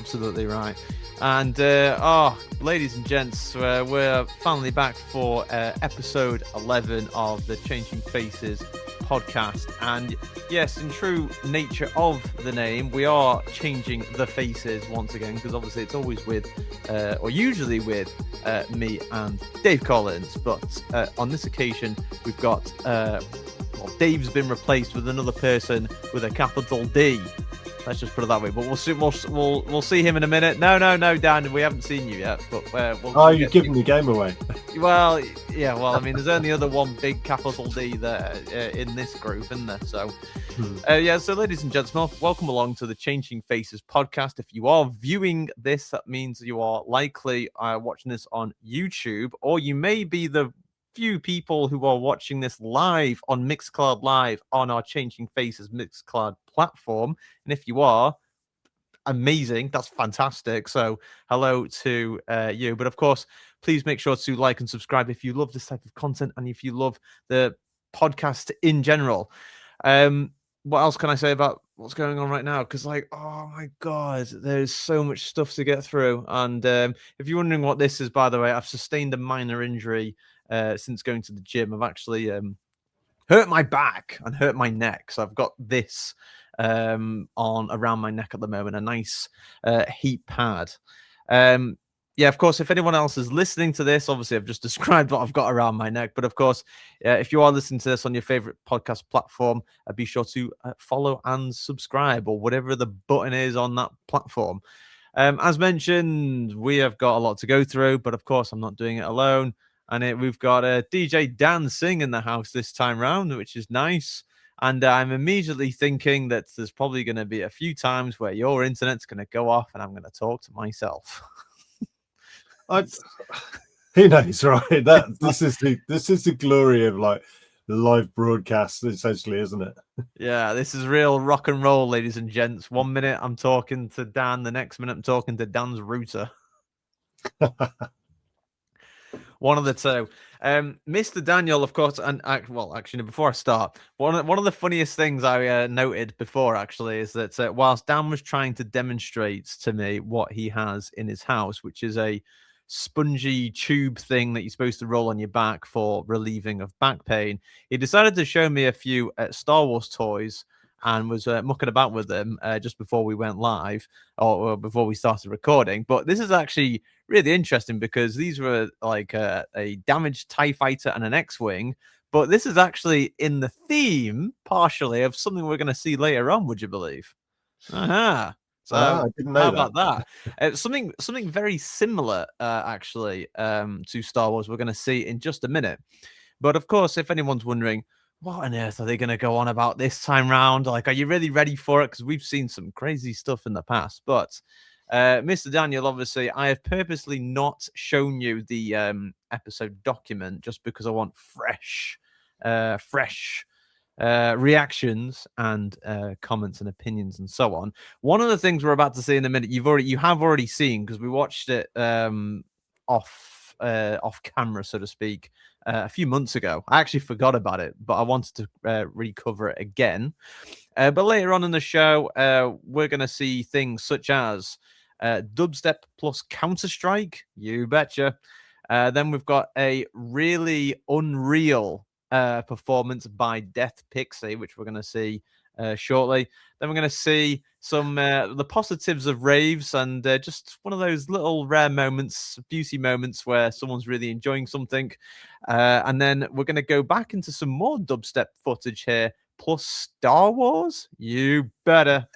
absolutely right. And ladies and gents, we're finally back for episode 11 of the Changing Faces podcast. And yes, in true nature of the name, we are changing the faces once again, because obviously it's always with, or usually with, me and Dave Collins. But on this occasion, we've got, Dave's been replaced with another person with a capital D. Let's just put it that way. But we'll see him in a minute. No, Dan, we haven't seen you yet. But you're giving the game away. Well, yeah. Well, I mean, there's only other one big capital D there in this group, isn't there? So, So, ladies and gentlemen, welcome along to the Changing Faces podcast. If you are viewing this, that means you are likely watching this on YouTube, or you may be the few people who are watching this live on Mixcloud Live on our Changing Faces Mixcloud platform. And if you are, amazing, that's fantastic. So hello to you. But of course, please make sure to like and subscribe if you love this type of content and if you love the podcast in general. What else can I say about what's going on right now? Because, oh my God, there's so much stuff to get through. And if you're wondering what this is, by the way, I've sustained a minor injury since going to the gym. I've actually hurt my back and hurt my neck. So I've got this on around my neck at the moment, a nice heat pad. Yeah, of course, if anyone else is listening to this, obviously I've just described what I've got around my neck. But of course, if you are listening to this on your favorite podcast platform, be sure to follow and subscribe, or whatever the button is on that platform. As mentioned, we have got a lot to go through, but of course, I'm not doing it alone. And we've got DJ Dan Singh in the house this time round, which is nice. And I'm immediately thinking that there's probably going to be a few times where your internet's going to go off and I'm going to talk to myself. Who knows, right? This is the glory of the live broadcast, essentially, isn't it? Yeah, this is real rock and roll, ladies and gents. 1 minute I'm talking to Dan, the next minute I'm talking to Dan's router. One of the two. Mr. Daniel, of course, and actually, before I start, one of the funniest things I noted before, actually, is that whilst Dan was trying to demonstrate to me what he has in his house, which is a spongy tube thing that you're supposed to roll on your back for relieving of back pain, he decided to show me a few Star Wars toys and was mucking about with them just before we went live, or before we started recording. But this is actually really interesting, because these were like a damaged TIE fighter and an X-Wing, but this is actually in the theme, partially, of something we're going to see later on, would you believe? Uh-huh. So I didn't know how about that? Something very similar, actually, to Star Wars we're going to see in just a minute. But of course, if anyone's wondering, what on earth are they going to go on about this time round? Are you really ready for it? Because we've seen some crazy stuff in the past. But Mr. Daniel, obviously, I have purposely not shown you the episode document just because I want fresh reactions and comments and opinions and so on. One of the things we're about to see in a minute, you have already seen, because we watched it off camera, so to speak, a few months ago. I actually forgot about it, but I wanted to recover it again. But later on in the show, we're going to see things such as dubstep plus Counter-Strike. You betcha. Then we've got a really unreal performance by Deathpixie, which we're going to see shortly. Then we're going to see some the positives of raves, and just one of those little rare moments, beauty moments, where someone's really enjoying something. And then we're going to go back into some more dubstep footage here, plus Star Wars. You betcha,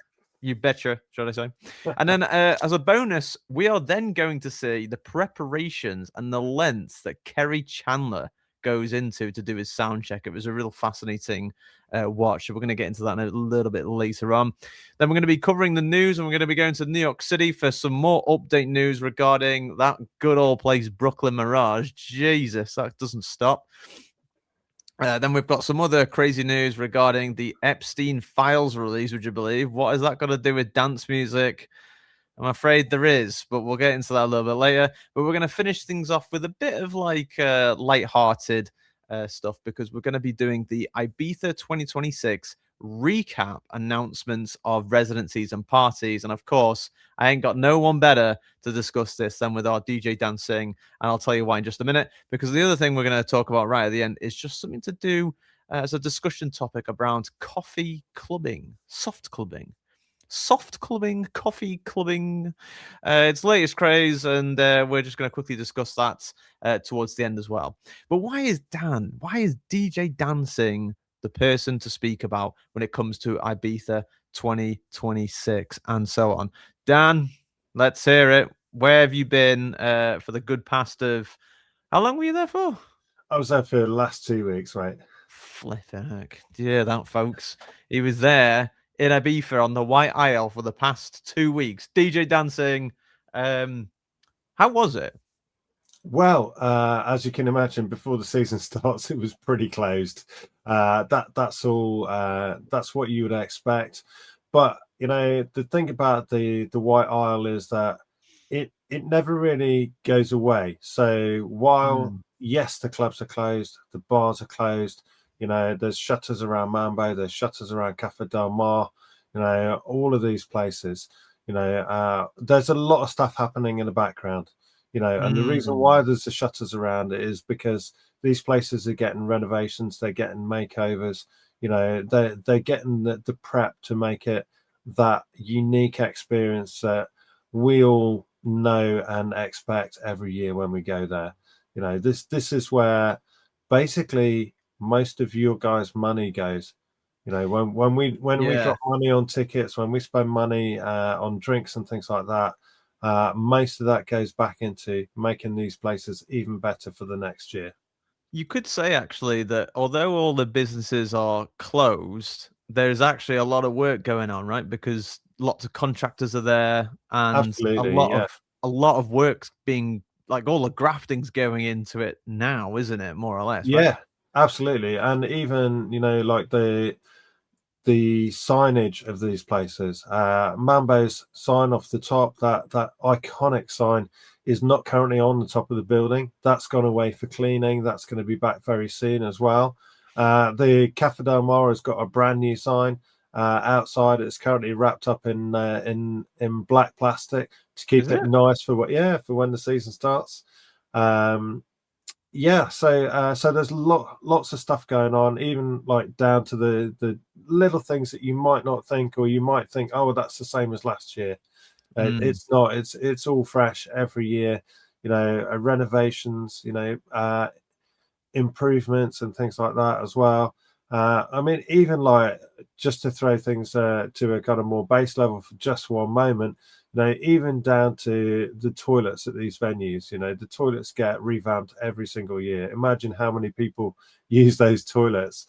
should I say. And then as a bonus, we are then going to see the preparations and the lengths that Kerry Chandler goes into to do his sound check. It was a real fascinating watch. So we're going to get into that a little bit later on. Then we're going to be covering the news, and we're going to be going to New York City for some more update news regarding that good old place, Brooklyn Mirage. Jesus, that doesn't stop. Then we've got some other crazy news regarding the Epstein files release, would you believe? What has that got to do with dance music? I'm afraid there is, but we'll get into that a little bit later. But we're going to finish things off with a bit of light-hearted stuff, because we're going to be doing the Ibiza 2026 recap announcements of residencies and parties. And of course, I ain't got no one better to discuss this than with our DJ Dan Singh. And I'll tell you why in just a minute, because the other thing we're going to talk about right at the end is just something to do as a discussion topic around coffee clubbing, soft clubbing. Soft clubbing, coffee clubbing. It's latest craze, and we're just going to quickly discuss that towards the end as well. But why is DJ Dan Singh the person to speak about when it comes to Ibiza 2026 and so on? Dan, let's hear it. Where have you been for the good past of... How long were you there for? I was there for the last 2 weeks, right? Flipping heck. Do you hear that, folks? He was there in Ibiza on the White Isle for the past 2 weeks. DJ Dan Singh. How was it? Well, as you can imagine, before the season starts, it was pretty closed. That's all. That's what you would expect. But the thing about the White Isle is that it never really goes away. So while yes, the clubs are closed, the bars are closed. There's shutters around Mambo, there's shutters around Cafe Del Mar. All of these places. There's a lot of stuff happening in the background. And the reason why there's the shutters around it is because these places are getting renovations, they're getting makeovers, they're getting the prep to make it that unique experience that we all know and expect every year when we go there. This is where basically most of your guys' money goes. When we drop money on tickets, when we spend money on drinks and things like that, most of that goes back into making these places even better for the next year. You could say actually that although all the businesses are closed, there's actually a lot of work going on, right? Because lots of contractors are there, and Absolutely, a lot of work's being, like, all the grafting's going into it now, isn't it? More or less, right? Yeah, absolutely. And even like the signage of these places, Mambo's sign off the top, that iconic sign is not currently on the top of the building. That's gone away for cleaning. That's going to be back very soon as well. The Cafe Del Mar has got a brand new sign outside. It's currently wrapped up in black plastic to keep it nice for when the season starts. So there's lots of stuff going on, even like down to the little things that you might not think, or you might think, oh, well, that's the same as last year. It's not. It's all fresh every year. Renovations, improvements and things like that as well. I mean, even like, just to throw things to a kind of more base level for just one moment, even down to the toilets at these venues. The toilets get revamped every single year. Imagine how many people use those toilets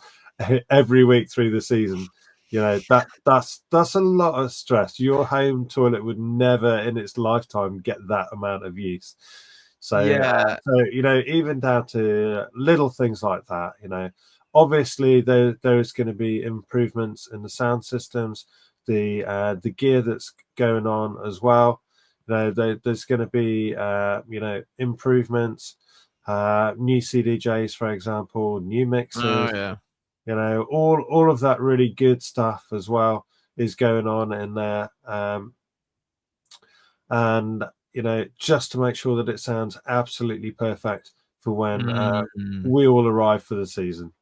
every week through the season. That's a lot of stress. Your home toilet would never in its lifetime get that amount of use. So even down to little things like that. Obviously there's going to be improvements in the sound systems, the gear that's going on as well. There's going to be improvements, new CDJs, for example, new mixers. All of that really good stuff as well is going on in there. And just to make sure that it sounds absolutely perfect for when we all arrive for the season.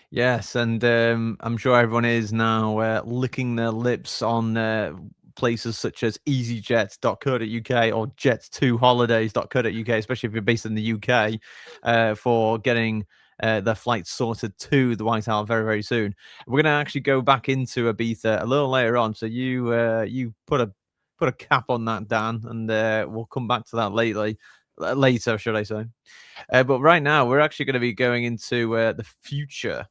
Yes, and I'm sure everyone is now licking their lips on places such as easyjet.co.uk or jet2holidays.co.uk, especially if you're based in the UK, for getting their flights sorted to the White Isle very, very soon. We're going to actually go back into Ibiza a little later on, so you put a cap on that, Dan, and we'll come back to that later, should I say. But right now, we're actually going to be going into the future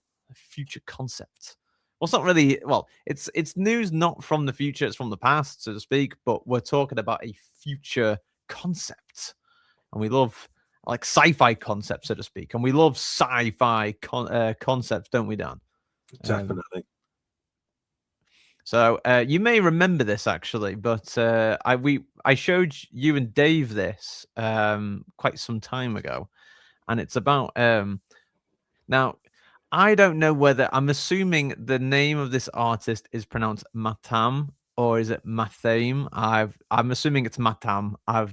concept. Well, it's not really. Well, it's news not from the future; it's from the past, so to speak. But we're talking about a future concept, and we love like sci-fi concepts, so to speak, and we love sci-fi concepts, don't we, Dan? Definitely. So you may remember this actually, but I showed you and Dave this quite some time ago, and it's about now. I don't know whether I'm assuming the name of this artist is pronounced Matam or is it Mathame? I'm assuming it's Matam. I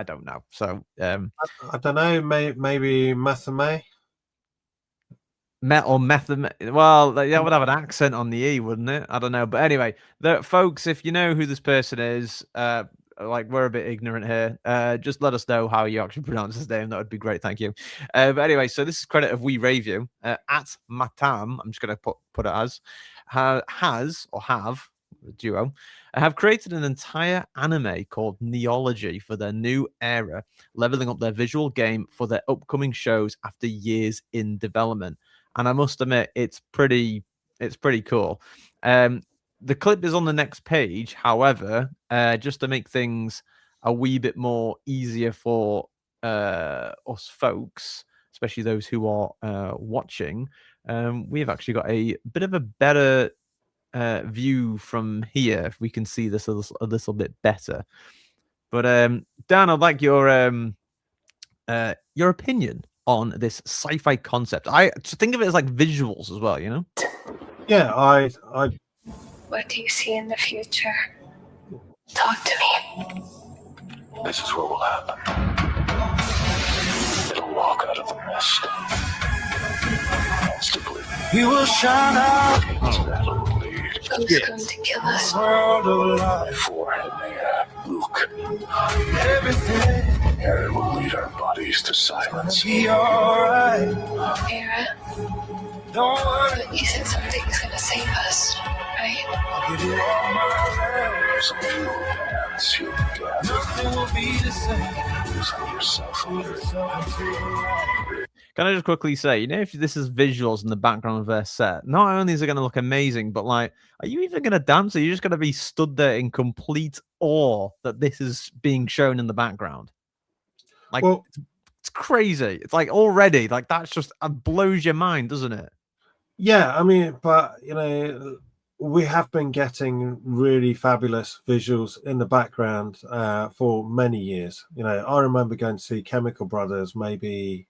don't know. So I don't know. Maybe Mathame. Met or method. Well, that would have an accent on the E, wouldn't it? I don't know. But anyway, folks, if you know who this person is, like we're a bit ignorant here, just let us know how you actually pronounce his name. That would be great. Thank you. But anyway, so this is credit of We Rave You at Matam. I'm just going to put it as has or have duo have created an entire anime called Neology for their new era, leveling up their visual game for their upcoming shows after years in development. And I must admit, it's pretty cool. The clip is on the next page. However, just to make things a wee bit more easier for us folks, especially those who are watching, we have actually got a bit of a better view from here. If we can see this a little bit better. But Dan, I'd like your opinion on this sci-fi concept. I think of it as like visuals as well, you know? Yeah, I. What do you see in the future? Talk to me. This is what will happen. It'll walk out of the mist. Instantly. He will shine out. That'll lead. Who's going to kill us? World of life. Forehead man, Luke. Everything Harry will lead our bodies to silence. be alright. Mira, Don't worry. but you said something's going to save us, right? I'll give you all my love. Some of you will dance, you'll gather, Nothing will be the same. losing yourself Put under it. yourself into the light. Can I just quickly say, you know, if this is visuals in the background of their set, not only is it going to look amazing, but like, are you even going to dance? Or are you just going to be stood there in complete awe that this is being shown in the background? Like, Well, it's crazy. It's like already, like that's just blows your mind, doesn't it? yeah, I mean, but you know, we have been getting really fabulous visuals in the background for many years. You know, I remember going to see Chemical Brothers maybe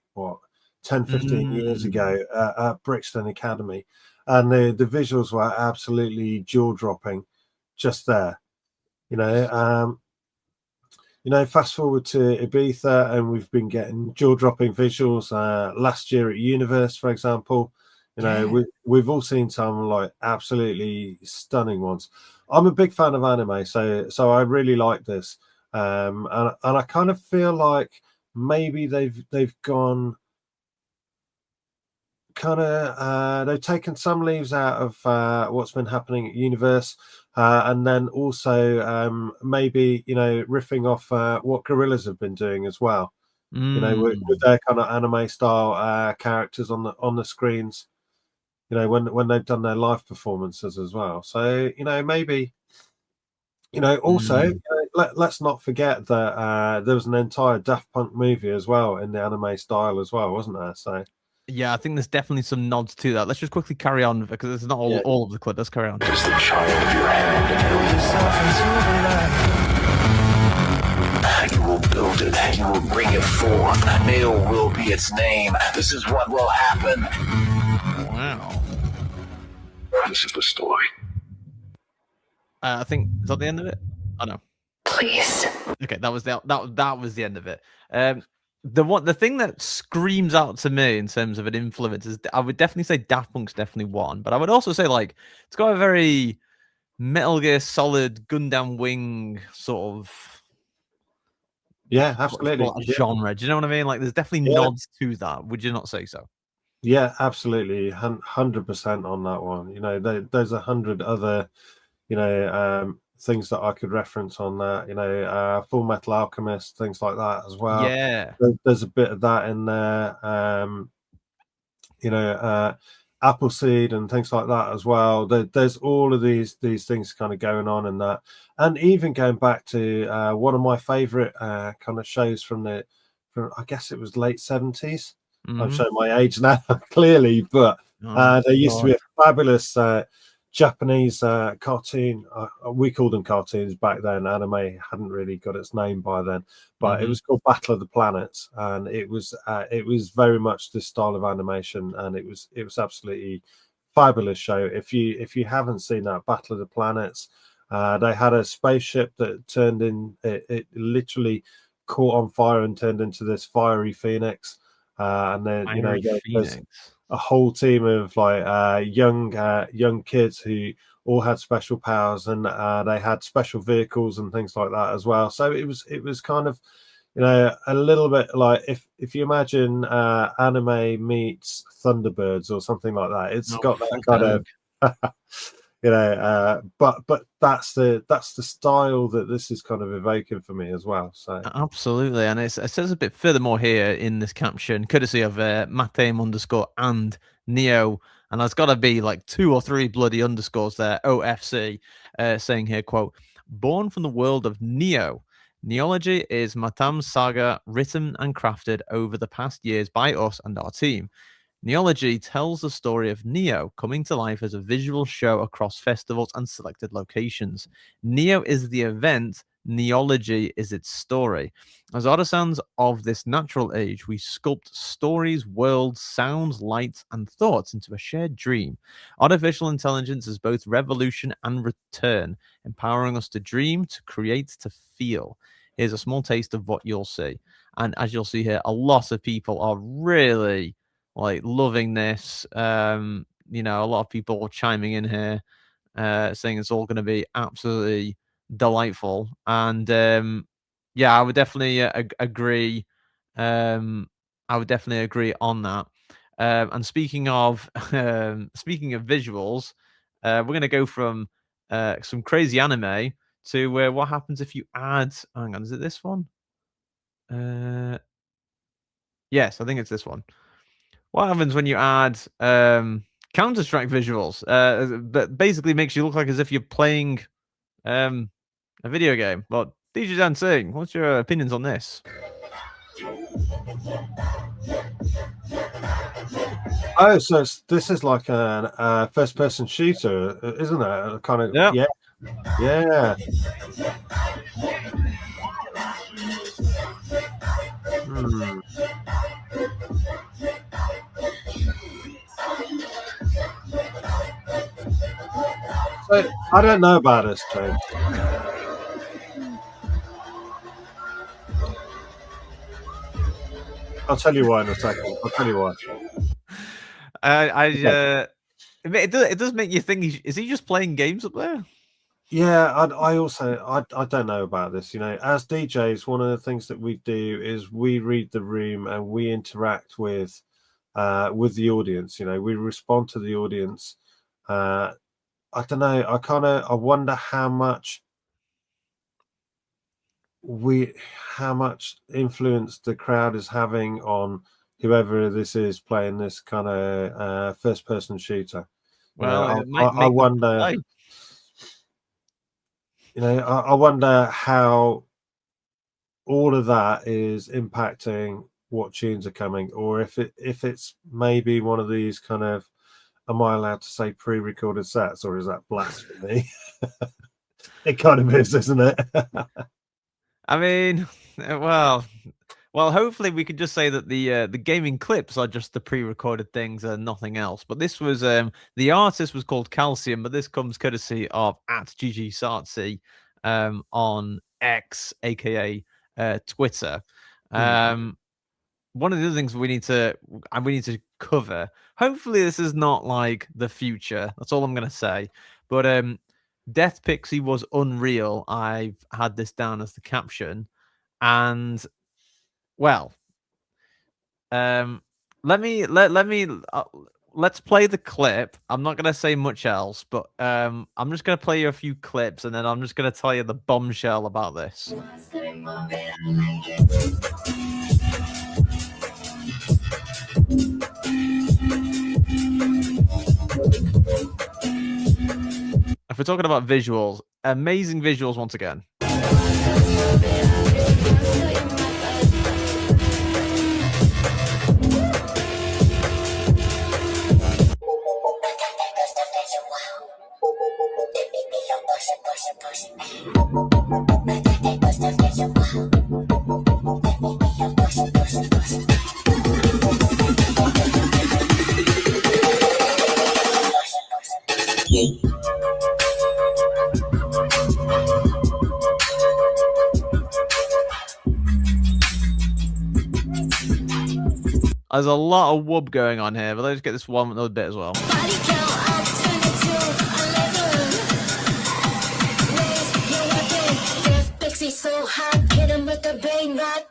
10, 15 years ago at Brixton Academy, and the visuals were absolutely jaw-dropping just there. You know, fast forward to Ibiza, and we've been getting jaw-dropping visuals. Last year at Universe, for example, you know, we've all seen some like absolutely stunning ones. I'm a big fan of anime, so I really like this, and I kind of feel like maybe they've gone kind of they've taken some leaves out of what's been happening at Universe, and then also maybe, you know, riffing off what Gorillas have been doing as well. You know, with their kind of anime style characters on the screens. You know, when they've done their live performances as well. So, you know, maybe, you know, also let's not forget that there was an entire Daft Punk movie as well in the anime style as well, wasn't there? So yeah, I think there's definitely some nods to that. Let's just quickly carry on because it's not all of the clip. Let's carry on. It is the child of your hand. Yourself into the light. You will build it. You will bring it forth. Neil will be its name. This is what will happen. Wow. This is the story. I think is that the end of it? Oh no. Please. Okay, that was the end of it. The thing that screams out to me in terms of an influence is I would definitely say Daft Punk's definitely one, but I would also say like it's got a very Metal Gear Solid Gundam Wing sort of absolutely genre. Do you know what I mean? Like there's definitely nods to that. Would you not say so? Yeah, absolutely, 100% on that one. You know, there's 100 other, you know, things that I could reference on that. You know, Full Metal Alchemist, things like that as well. Yeah, there's a bit of that in there. You know, Appleseed and things like that as well. There's all of these things kind of going on in that, and even going back to one of my favorite kind of shows from I guess it was late 70s. I'm showing my age now clearly, but there used to be a fabulous Japanese cartoon. We called them cartoons back then. Anime hadn't really got its name by then, but it was called Battle of the Planets, and it was very much this style of animation, and it was absolutely fabulous show. If you haven't seen that Battle of the Planets, they had a spaceship that turned in. It literally caught on fire and turned into this fiery phoenix, and then there's a whole team of like young kids who all had special powers, and they had special vehicles and things like that as well. So it was kind of, a little bit like if you imagine anime meets Thunderbirds or something like that. It's got that kind of but that's the style that this is kind of evoking for me as well. So absolutely, and it says a bit furthermore here in this caption, courtesy of Matame_and Neo, and there's got to be like 2 or 3 bloody underscores there. OFC saying here, quote, born from the world of Neo. Neology is Matam's saga written and crafted over the past years by us and our team. Neology tells the story of Neo coming to life as a visual show across festivals and selected locations. Neo is the event, Neology is its story. As artisans of this natural age, we sculpt stories, worlds, sounds, lights, and thoughts into a shared dream. Artificial intelligence is both revolution and return, empowering us to dream, to create, to feel. Here's a small taste of what you'll see. And as you'll see here, a lot of people are really like loving this. A lot of people chiming in here, saying it's all going to be absolutely delightful. And I would definitely agree. I would definitely agree on that. And speaking of visuals, we're going to go from some crazy anime to what happens if you add. Hang on, is it this one? Yes, I think it's this one. What happens when you add Counter-Strike visuals? But basically makes you look like as if you're playing a video game. But DJ Dan Singh, what's your opinions on this? Oh, so this is like a first-person shooter, isn't it? Kind of, yeah. So I don't know about this, James. I'll tell you why in a second. I'll tell you why. It does make you think. Is he just playing games up there? Yeah, I also don't know about this. As DJs, one of the things that we do is we read the room and we interact with the audience. We respond to the audience. I don't know. I wonder how much influence the crowd is having on whoever this is playing this kind of first-person shooter. Well, I wonder. I wonder how all of that is impacting what tunes are coming, or if it's maybe one of these kind of, am I allowed to say pre-recorded sets, or is that blasphemy? It kind of is, isn't it? I mean, well, hopefully we could just say that the gaming clips are just the pre-recorded things and nothing else. But this was the artist was called Calcium, but this comes courtesy of @GGSartsy on X, aka Twitter. One of the other things we need to cover. Hopefully, this is not like the future. That's all I'm gonna say. But Deathpixie was unreal. I've had this down as the caption, and well, let's play the clip. I'm not gonna say much else, but I'm just gonna play you a few clips, and then I'm just gonna tell you the bombshell about this. If we're talking about visuals, amazing visuals once again. There's a lot of whoop going on here, but let's get this one little bit as well. Body count up, turn it to 11. Raise your weapon. Deathpixie so hot, hit him with the bang, rot.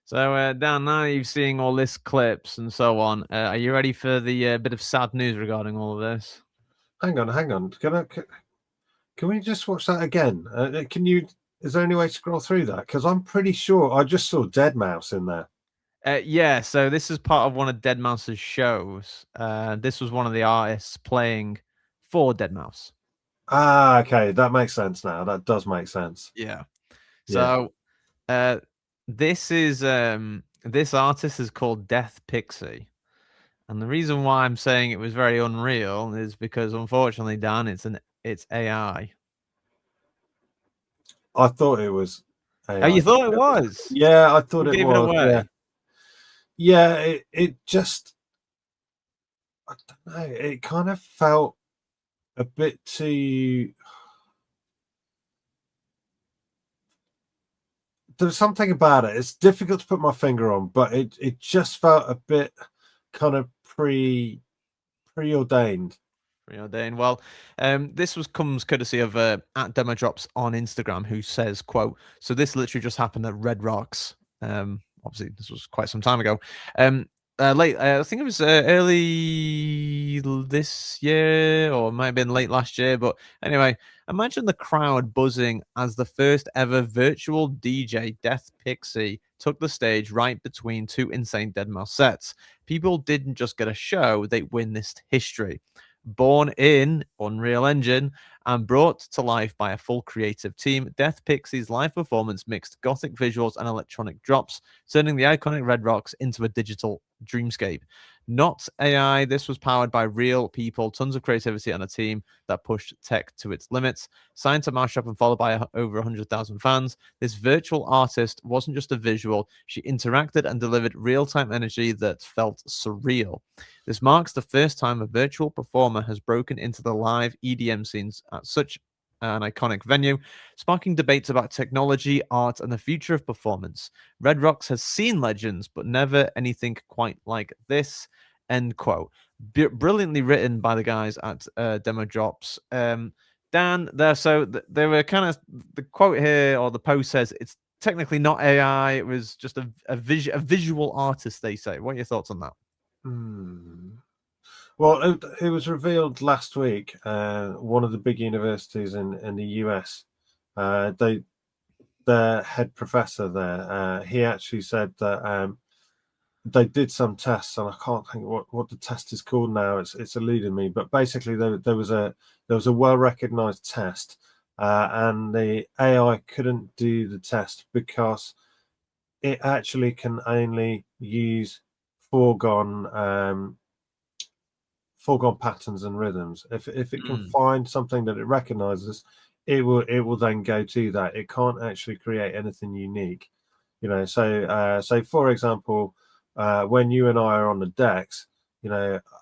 So, Dan, now you've seen all this clips and so on. Are you ready for the bit of sad news regarding all of this? Hang on. Can we just watch that again? Is there any way to scroll through that? Because I'm pretty sure I just saw Dead Mouse in there. Yeah, so this is part of one of Dead Mouse's shows. This was one of the artists playing for Dead Mouse. Ah, okay, that makes sense now. That does make sense. Yeah. Yeah. So, this artist is called Deathpixie. And the reason why I'm saying it was very unreal is because, unfortunately, Dan, it's AI. I thought it was AI. Oh, you thought it was? Yeah, I thought Who it gave was. it away? Yeah, it just, I don't know, it kind of felt a bit too. There's something about it. It's difficult to put my finger on, but it just felt a bit kind of preordained. Preordained. Well, this comes courtesy of at Demo Drops on Instagram, who says, "quote So this literally just happened at Red Rocks. Obviously, this was quite some time ago. Late, I think it was early this year, or it might have been late last year. But anyway, imagine the crowd buzzing as the first ever virtual DJ, Deathpixie, took the stage right between two insane Dead Mouse sets. People didn't just get a show; they witnessed history." Born in Unreal Engine and brought to life by a full creative team, Deathpixie's live performance mixed gothic visuals and electronic drops, turning the iconic Red Rocks into a digital dreamscape. Not AI, this was powered by real people, tons of creativity, and a team that pushed tech to its limits. Signed to Mousetrap and followed by over 100,000 fans, this virtual artist wasn't just a visual, she interacted and delivered real-time energy that felt surreal. This marks the first time a virtual performer has broken into the live EDM scenes at such an iconic venue, sparking debates about technology, art, and the future of performance. Red Rocks has seen legends, but never anything quite like this. End quote. Brilliantly written by the guys at Demo Drops. Dan, they were kind of, the quote here, or the post says it's technically not AI. It was just a visual artist, they say. What are your thoughts on that? Well, it was revealed last week. One of the big universities in the US, their head professor there, he actually said that they did some tests, and I can't think what the test is called now. It's eluding me, but basically there was a well-recognized test, and the AI couldn't do the test because it actually can only use foregone patterns and rhythms. If it can find something that it recognizes, it will then go to that. It can't actually create anything unique, so for example, when you and I are on the decks,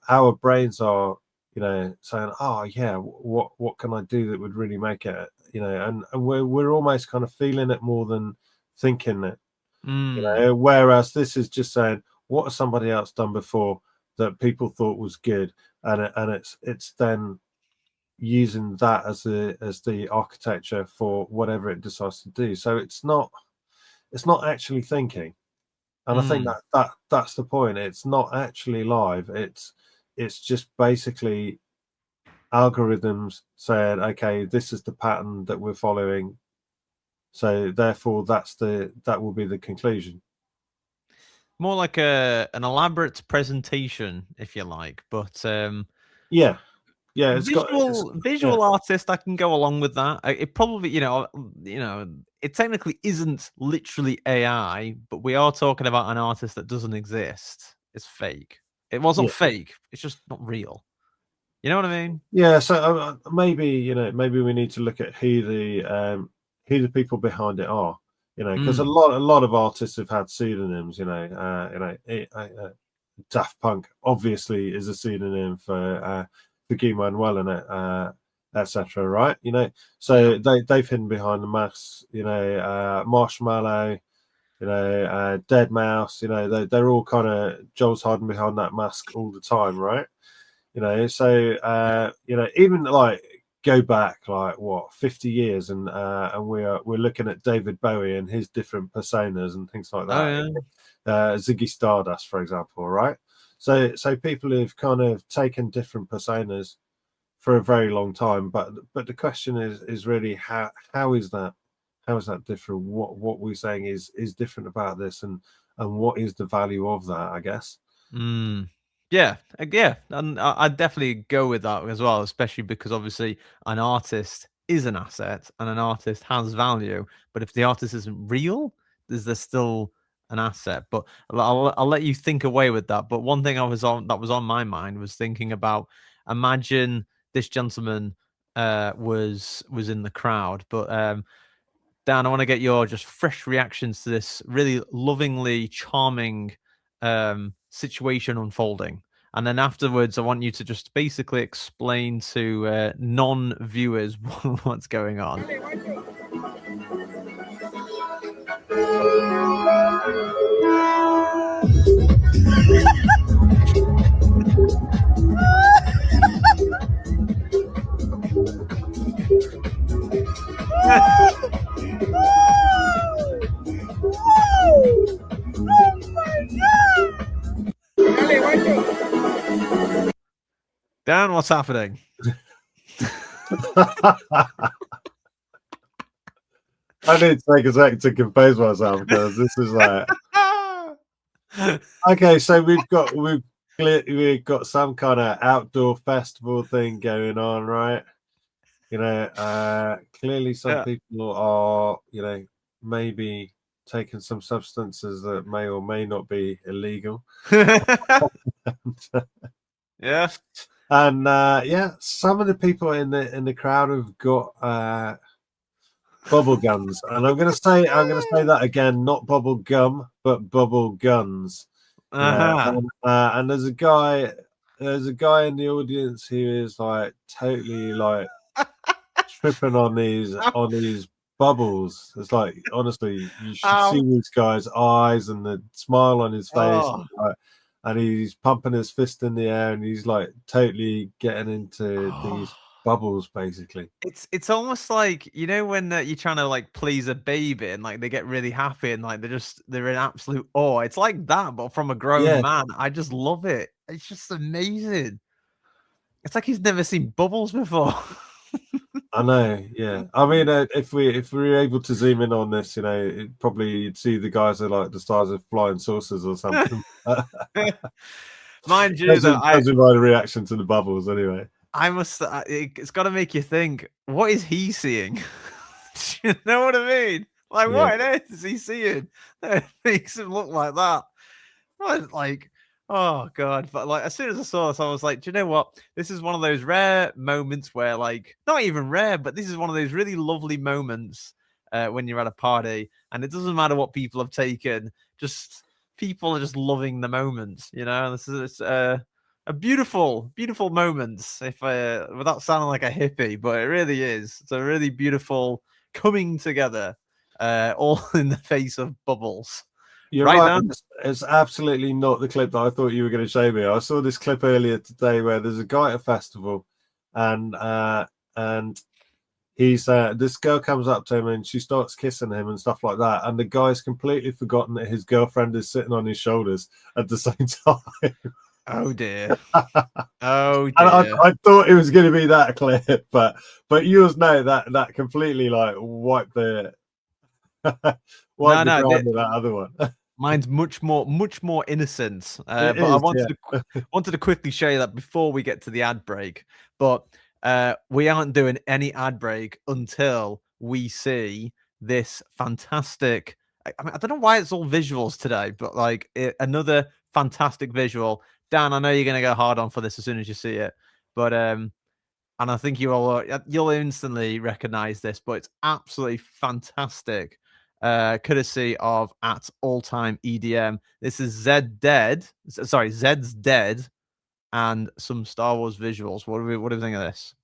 our brains are saying, oh yeah, what can I do that would really make it, and we're almost kind of feeling it more than thinking it. Whereas this is just saying, what has somebody else done before that people thought was good, and it's then using that as the architecture for whatever it decides to do. So it's not actually thinking, and I think that's the point. It's not actually live. It's just basically algorithms saying, okay, this is the pattern that we're following, so therefore that will be the conclusion. More like an elaborate presentation, if you like, but yeah, visual artist, I can go along with that. It probably, it technically isn't literally AI, but we are talking about an artist that doesn't exist. It's fake. It wasn't fake. It's just not real. You know what I mean? Yeah. So maybe we need to look at who the people behind it are. Because a lot of artists have had pseudonyms. Daft Punk obviously is a pseudonym for Guy Manuel in it. etc. Right? So they've hidden behind the masks. Marshmallow. Dead Mouse. They're all kind of Joel's hiding behind that mask all the time, right? So even like go back like 50 years, and we're looking at David Bowie and his different personas and things like that. Ziggy Stardust, for example, right? So people have kind of taken different personas for a very long time, but the question is really how is that different? What we're saying is different about this, and what is the value of that, I guess. Yeah, and I'd definitely go with that as well, especially because obviously an artist is an asset and an artist has value. But if the artist isn't real, is there still an asset? But I'll let you think away with that. But one thing that was on my mind was thinking about, imagine this gentleman was in the crowd, but Dan, I want to get your just fresh reactions to this really lovingly charming situation unfolding. And then afterwards, I want you to just basically explain to non-viewers what's going on. Dan, what's happening? I need to take a second to compose myself, because this is like okay. So we've got some kind of outdoor festival thing going on, right? Clearly some people are maybe taking some substances that may or may not be illegal. Yeah. And some of the people in the crowd have got bubble guns, and I'm gonna say that again, not bubble gum, but bubble guns. And there's a guy in the audience who is like totally like tripping on these bubbles. It's like, honestly, you should see this guy's eyes and the smile on his face. And he's pumping his fist in the air, and he's like totally getting into these bubbles, basically. It's almost like, when you're trying to like please a baby and like they get really happy and like they're in absolute awe. It's like that, but from a grown man. I just love it. It's just amazing. It's like he's never seen bubbles before. I know, yeah. I mean, if we were able to zoom in on this, probably you'd see the guys are like the stars of flying saucers or something. Mind you, judging by the reaction to the bubbles, anyway. I must. It's got to make you think. What is he seeing? Do you know what I mean? Like, what on earth is he seeing that makes him look like that? Like, oh god! But like, as soon as I saw this, I was like, do you know what? This is one of those rare moments where, like, not even rare, but this is one of those really lovely moments when you're at a party, and it doesn't matter what people have taken. Just people are just loving the moment. This is a beautiful, beautiful moment. If without sounding like a hippie, but it really is. It's a really beautiful coming together, all in the face of bubbles. You're right. It's absolutely not the clip that I thought you were going to show me. I saw this clip earlier today where there's a guy at a festival, and he's this girl comes up to him and she starts kissing him and stuff like that, and the guy's completely forgotten that his girlfriend is sitting on his shoulders at the same time. Oh dear! Oh dear! And I thought it was going to be that clip, but yours know that completely like wiped the ground with that other one. Mine's much more innocent. But I wanted to quickly show you that before we get to the ad break. But we aren't doing any ad break until we see this fantastic. I don't know why it's all visuals today, but like another fantastic visual. Dan, I know you're gonna go hard on for this as soon as you see it, but and I think you'll instantly recognize this. But it's absolutely fantastic. Courtesy of at All Time EDM. This is Zed's Dead, and some Star Wars visuals. What do we think of this?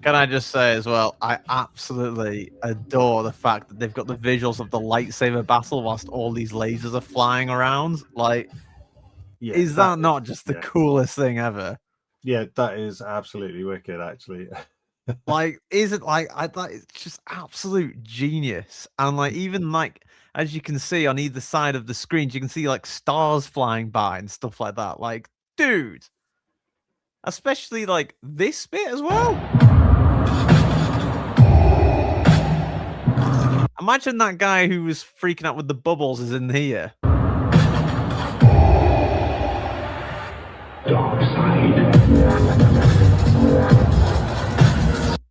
Can I just say as well, I absolutely adore the fact that they've got the visuals of the lightsaber battle whilst all these lasers are flying around. Like, Yeah, is that not just the yeah. coolest thing ever? Yeah, that is absolutely wicked, actually. Like, is it like I thought it's just absolute genius. And like even like as you can see on either side of the screens, you can see like stars flying by and stuff like that. Like, dude. Especially like this bit as well. Imagine that guy who was freaking out with the bubbles is in here.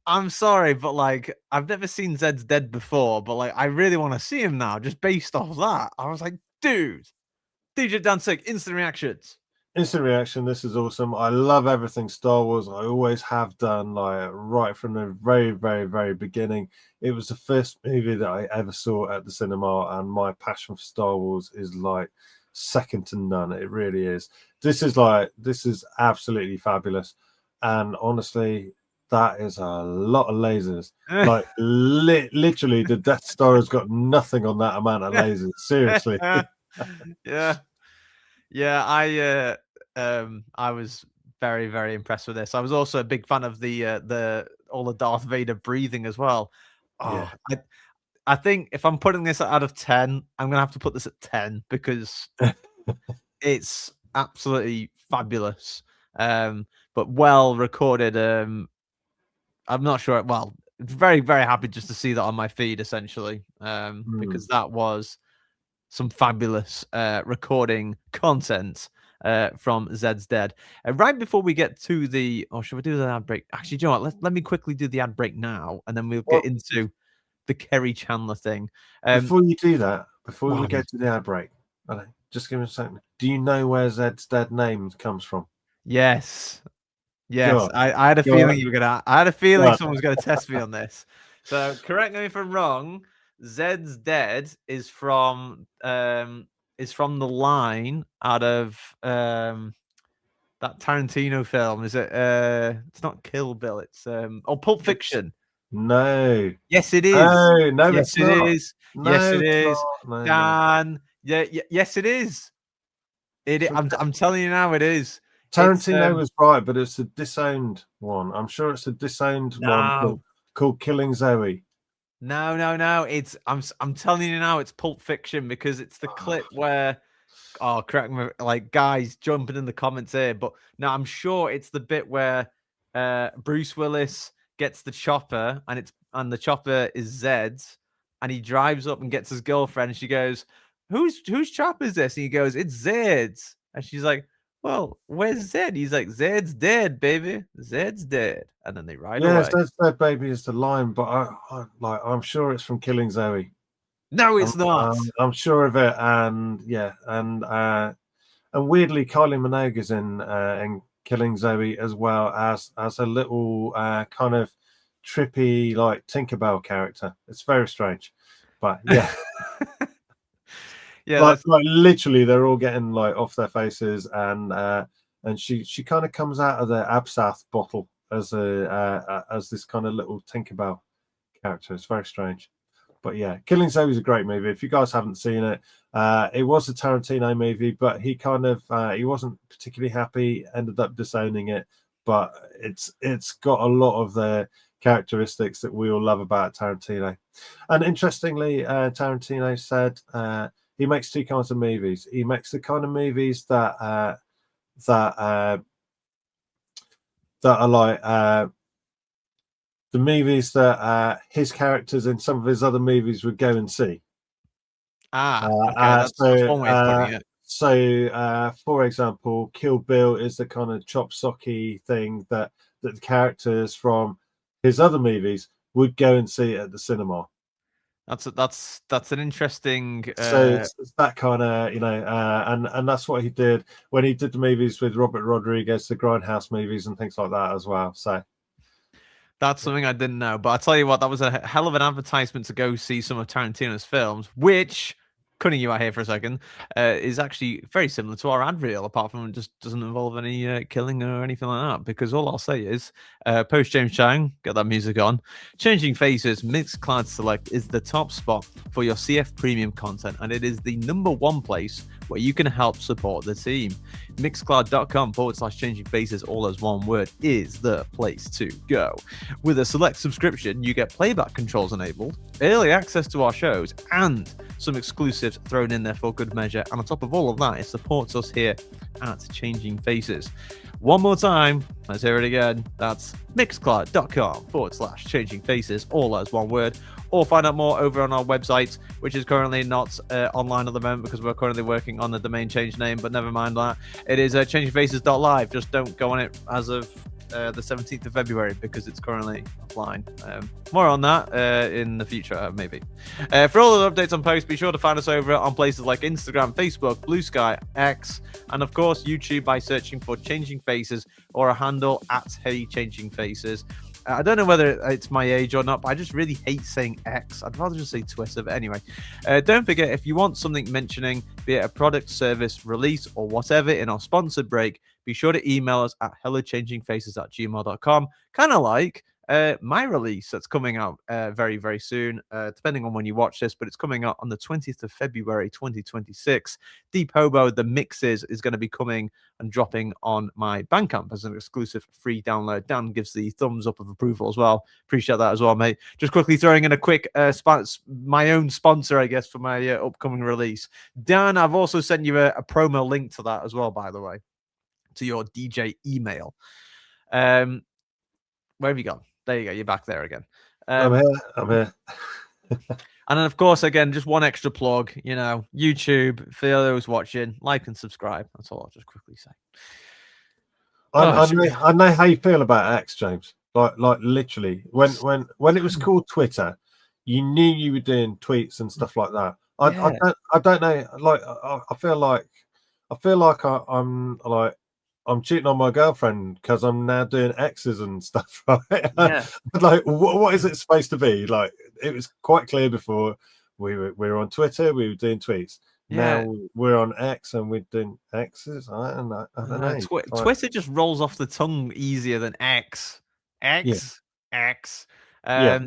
I'm sorry, but like I've never seen Zed's Dead before, but like I really want to see him now, just based off that. I was like, dude, DJ Danzig, instant reactions. Instant reaction. This is awesome. I love everything Star Wars. I always have done, like right from the very, very, very beginning. It was the first movie that I ever saw at the cinema, and my passion for Star Wars is like second to none. It really is. This is absolutely fabulous. And honestly, that is a lot of lasers. Like literally, the Death Star has got nothing on that amount of lasers. Seriously. Yeah. Yeah, I was very, very impressed with this. I was also a big fan of the all the Darth Vader breathing as well. Oh, Yeah. I think if I'm putting this out of 10, I'm gonna have to put this at 10 because it's absolutely fabulous. But well recorded. I'm not sure. Well, very, very happy just to see that on my feed, essentially. Because that was some fabulous recording content from Zed's Dead. Right before we get to the, or should we do the ad break? Actually, do you know what? Let me quickly do the ad break now, and then we'll get into the Kerry Chandler thing. Before you do that, before we What? get to the ad break, just give me a second. Do you know where Zed's Dead name comes from? Yes. Yes, Go on. I had a Go feeling on. you were gonna. I had a feeling Go on. someone was gonna test me on this. So correct me if I'm wrong. Zed's Dead is from the line out of that Tarantino film. Is it? It's not Kill Bill. It's Pulp Fiction. No. Yes, it is. No, yes, it's it not. is. No, Yes, it it's is. not. No, Dan. Yeah, yes, it is. I'm telling you now, it is. Tarantino was right, but it's a disowned one. I'm sure it's a disowned one called Killing Zoe. No. It's I'm telling you now, it's Pulp Fiction because it's the clip where correct me, like guys jumping in the comments here, but no, I'm sure it's the bit where Bruce Willis gets the chopper and the chopper is Zed's and he drives up and gets his girlfriend and she goes, Whose chopper is this? And he goes, It's Zed's. And she's like, Well, where's Zed? He's like, Zed's dead, baby. Zed's dead. And then they ride away. Zed's Dead, baby is the line, but I'm sure it's from Killing Zoe. No, it's not. I'm sure of it, and weirdly, Kylie Minogue is in Killing Zoe as well as a little kind of trippy like Tinkerbell character. It's very strange, but yeah. Yeah, like literally, they're all getting like off their faces, and she kind of comes out of the absinthe bottle as this kind of little Tinkerbell character. It's very strange, but yeah, Killing Zoe is a great movie. If you guys haven't seen it, it was a Tarantino movie, but he kind of he wasn't particularly happy. Ended up disowning it, but it's got a lot of the characteristics that we all love about Tarantino. And interestingly, Tarantino said he makes two kinds of movies. He makes the kind of movies that are like the movies that his characters in some of his other movies would go and see. Okay, that's one way of putting it. So, for example, Kill Bill is the kind of chop socky thing that the characters from his other movies would go and see at the cinema. That's an interesting. So it's that kind of, and that's what he did when he did the movies with Robert Rodriguez, the Grindhouse movies and things like that as well. So that's something I didn't know. But I tell you what, that was a hell of an advertisement to go see some of Tarantino's films, which, cutting you out here for a second, is actually very similar to our ad reel, apart from it just doesn't involve any killing or anything like that. Because all I'll say is, post James Chang, get that music on. Changing Faces Mixcloud Select is the top spot for your CF premium content, and it is the #1 place where you can help support the team. Mixcloud.com/Changing Faces, all as one word, is the place to go. With a select subscription, you get playback controls enabled, early access to our shows, and some exclusives thrown in there for good measure. And on top of all of that, it supports us here at Changing Faces. One more time, let's hear it again. That's mixcloud.com/Changing Faces, all as one word. Or find out more over on our website, which is currently not online at the moment because we're currently working on the domain change name, but never mind that. It is changingfaces.live. Just don't go on it as of the 17th of February because it's currently offline. More on that in the future, maybe. For all the updates on posts, be sure to find us over on places like Instagram, Facebook, Blue Sky, X, and of course YouTube by searching for Changing Faces or a handle at Hey Changing Faces. I don't know whether it's my age or not, but I just really hate saying X. I'd rather just say Twitter. But anyway, don't forget, if you want something mentioning, be it a product, service, release, or whatever in our sponsored break, be sure to email us at hellochangingfaces@gmail.com. Kind of like my release that's coming out very, very soon, depending on when you watch this, but it's coming out on the 20th of February, 2026. Deep Hobo, The Mixes, is going to be coming and dropping on my Bandcamp as an exclusive free download. Dan gives the thumbs up of approval as well. Appreciate that as well, mate. Just quickly throwing in a quick my own sponsor, I guess, for my upcoming release. Dan, I've also sent you a promo link to that as well, by the way, to your DJ email. Where have you gone? There you go. You're back there again. I'm here. And then, of course, again, just one extra plug, YouTube, for those watching, like and subscribe. That's all I'll just quickly say. I know how you feel about X, James. Like literally, when it was called Twitter, you knew you were doing tweets and stuff like that. I don't know. Like I feel like I'm cheating on my girlfriend because I'm now doing X's and stuff, right? Yeah. Like, what is it supposed to be? Like, it was quite clear before we were on Twitter, we were doing tweets. Yeah. Now we're on X and we're doing X's. I don't know. Twitter just rolls off the tongue easier than X. X. Yeah,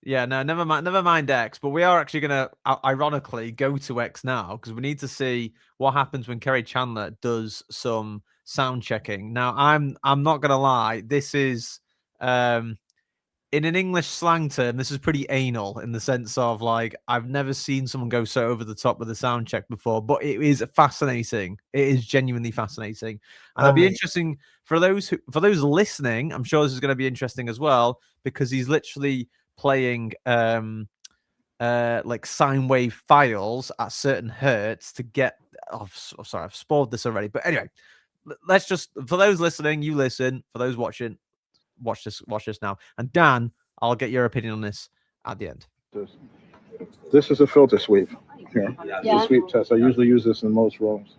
no, never mind X. But we are actually going to, ironically, go to X now because we need to see what happens when Kerry Chandler does some sound checking. Now, I'm not gonna lie, this is in an English slang term, this is pretty anal in the sense of like I've never seen someone go so over the top with a sound check before, but it is fascinating. It is genuinely fascinating, and it'll be interesting for those listening. I'm sure this is going to be interesting as well because he's literally playing like sine wave files at certain hertz to get. Oh, sorry, I've spoiled this already, but anyway. Let's just, for those listening, you listen. For those watching, watch this now. And Dan, I'll get your opinion on this at the end. This is a filter sweep. Here, the sweep test. I usually use this in most rooms.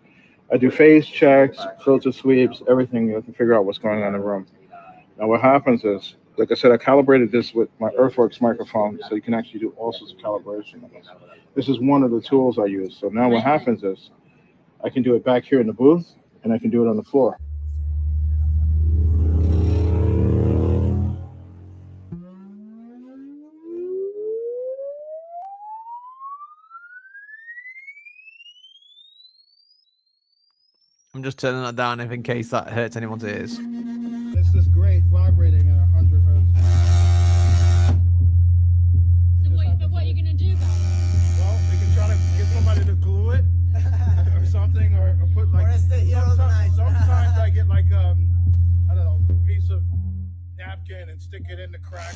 I do phase checks, filter sweeps, everything to figure out what's going on in the room. Now, what happens is, like I said, I calibrated this with my Earthworks microphone, so you can actually do all sorts of calibration. This is one of the tools I use. So now what happens is, I can do it back here in the booth, and I can do it on the floor. I'm just turning that down in case that hurts anyone's ears. This is great, vibrating at 100 hertz. So what are you going to do about it? Well, we can try to get somebody to glue it or something, or put like. Sometimes I get like I don't know, a piece of napkin and stick it in the crack.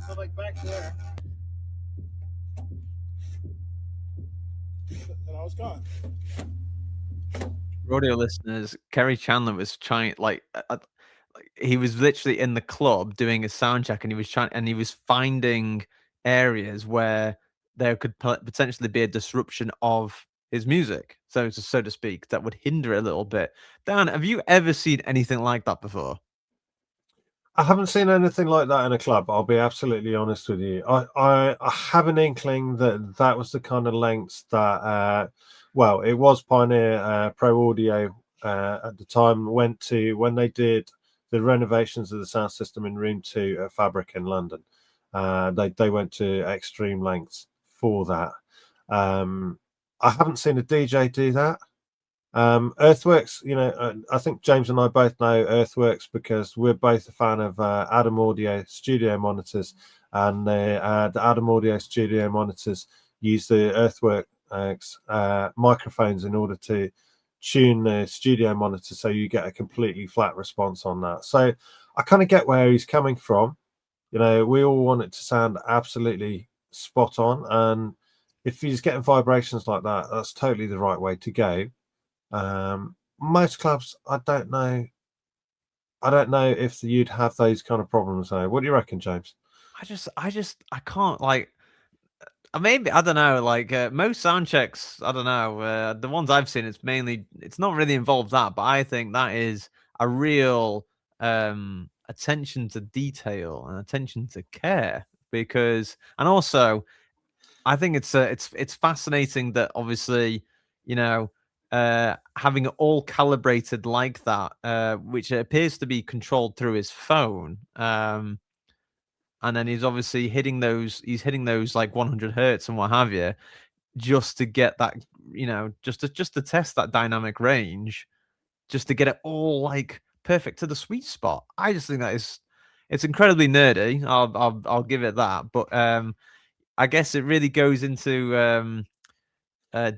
So like back there, and I was gone. Rodeo listeners, Kerry Chandler was trying he was literally in the club doing a sound check, and he was finding areas where there could potentially be a disruption of his music, so to speak, that would hinder it a little bit. Dan, have you ever seen anything like that before? I haven't seen anything like that in a club. I'll be absolutely honest with you. I have an inkling that was the kind of lengths that, well, it was Pioneer Pro Audio at the time went to when they did the renovations of the sound system in Room 2 at Fabric in London. They went to extreme lengths for that. I haven't seen a DJ do that. Earthworks, I think James and I both know Earthworks because we're both a fan of Adam Audio studio monitors, and the Adam Audio studio monitors use the Earthworks microphones in order to tune the studio monitor so you get a completely flat response on that. So I kind of get where he's coming from. We all want it to sound absolutely spot on, and if he's getting vibrations like that, that's totally the right way to go. Most clubs, I don't know if you'd have those kind of problems though. What do you reckon, James? I can't, like, maybe, I don't know, most sound checks, I don't know, the ones I've seen, it's not really involved that, but I think that is a real attention to detail and attention to care, and also I think it's fascinating that obviously, having it all calibrated like that, which appears to be controlled through his phone, and then he's obviously hitting those like 100 hertz and what have you, just to get that, just to test that dynamic range, just to get it all like perfect to the sweet spot. I just think it's incredibly nerdy. I'll give it that, but I guess it really goes into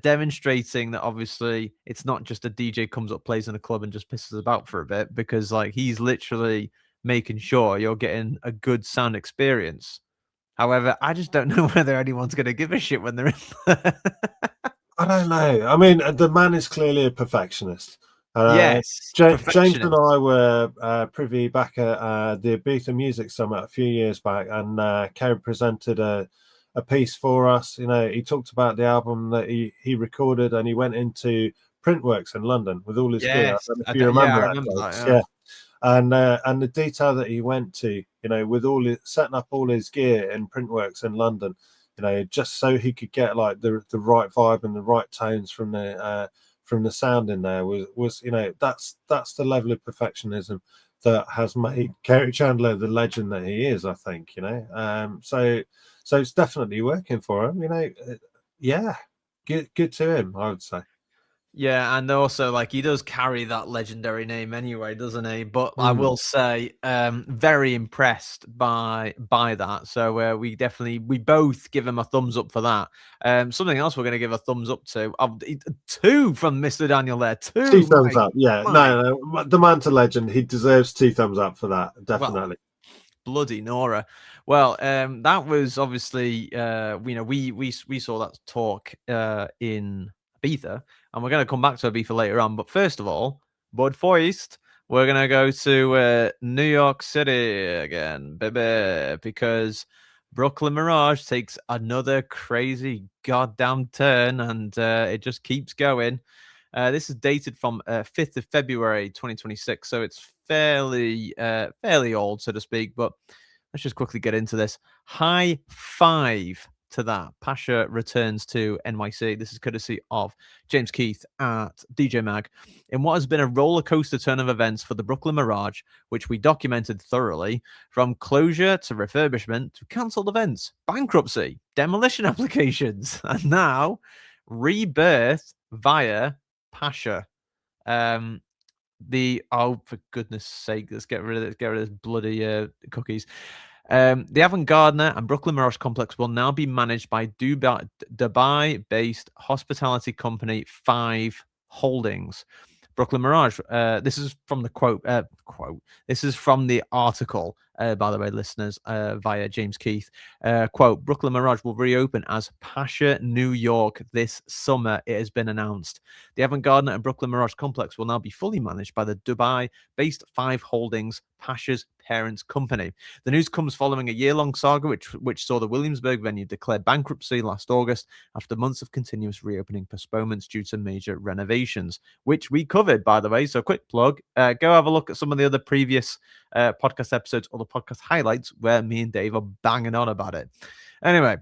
demonstrating that obviously it's not just a DJ comes up, plays in a club, and just pisses about for a bit, because like he's literally making sure you're getting a good sound experience. However, I just don't know whether anyone's going to give a shit when they're in there. I don't know. I mean, the man is clearly a perfectionist. Yes, James and I were privy back at the Ibiza Music Summit a few years back, and Kerry presented a piece for us. He talked about the album that he recorded, and he went into Printworks in London with all his gear. I don't know if you remember that. Yeah. And the detail that he went to, with setting up all his gear in Printworks in London, just so he could get like the right vibe and the right tones from the sound in there was that's the level of perfectionism that has made Kerry Chandler the legend that he is, I think. So it's definitely working for him. Yeah, good to him, I would say. Yeah, and also like he does carry that legendary name anyway, doesn't he? But I will say, very impressed by that. So we both give him a thumbs up for that. Something else we're going to give a thumbs up to. 2 from Mr. Daniel there. 2 thumbs up. Yeah, no, the man to legend. He deserves 2 thumbs up for that. Definitely. Well, bloody Nora. Well, that was obviously we saw that talk in Ibiza, and we're going to come back to Ibiza later on. But first of all, Bud Foist, we're going to go to New York City again, baby, because Brooklyn Mirage takes another crazy goddamn turn, and it just keeps going. This is dated from 5th of February 2026, so it's fairly old, so to speak. But let's just quickly get into this. High 5 to that. Pasha returns to NYC. This is courtesy of James Keith at DJ Mag. In what has been a roller coaster turn of events for the Brooklyn Mirage, which we documented thoroughly, from closure to refurbishment to cancelled events, bankruptcy, demolition applications, and now rebirth via Pasha. For goodness sake, let's get rid of this bloody cookies. The Avant-Gardner and Brooklyn Mirage complex will now be managed by Dubai-based hospitality company 5 Holdings. Brooklyn Mirage. This is from the quote. This is from the article, by the way, listeners, via James Keith. Quote: Brooklyn Mirage will reopen as Pasha New York this summer. It has been announced. The Avant Garden and Brooklyn Mirage complex will now be fully managed by the Dubai-based Five Holdings, Pasha's parent company. The news comes following a year-long saga which saw the Williamsburg venue declare bankruptcy last August after months of continuous reopening postponements due to major renovations, which we covered, by the way. So quick plug, go have a look at some of the other previous podcast episodes or the podcast highlights where me and Dave are banging on about it. Anyway,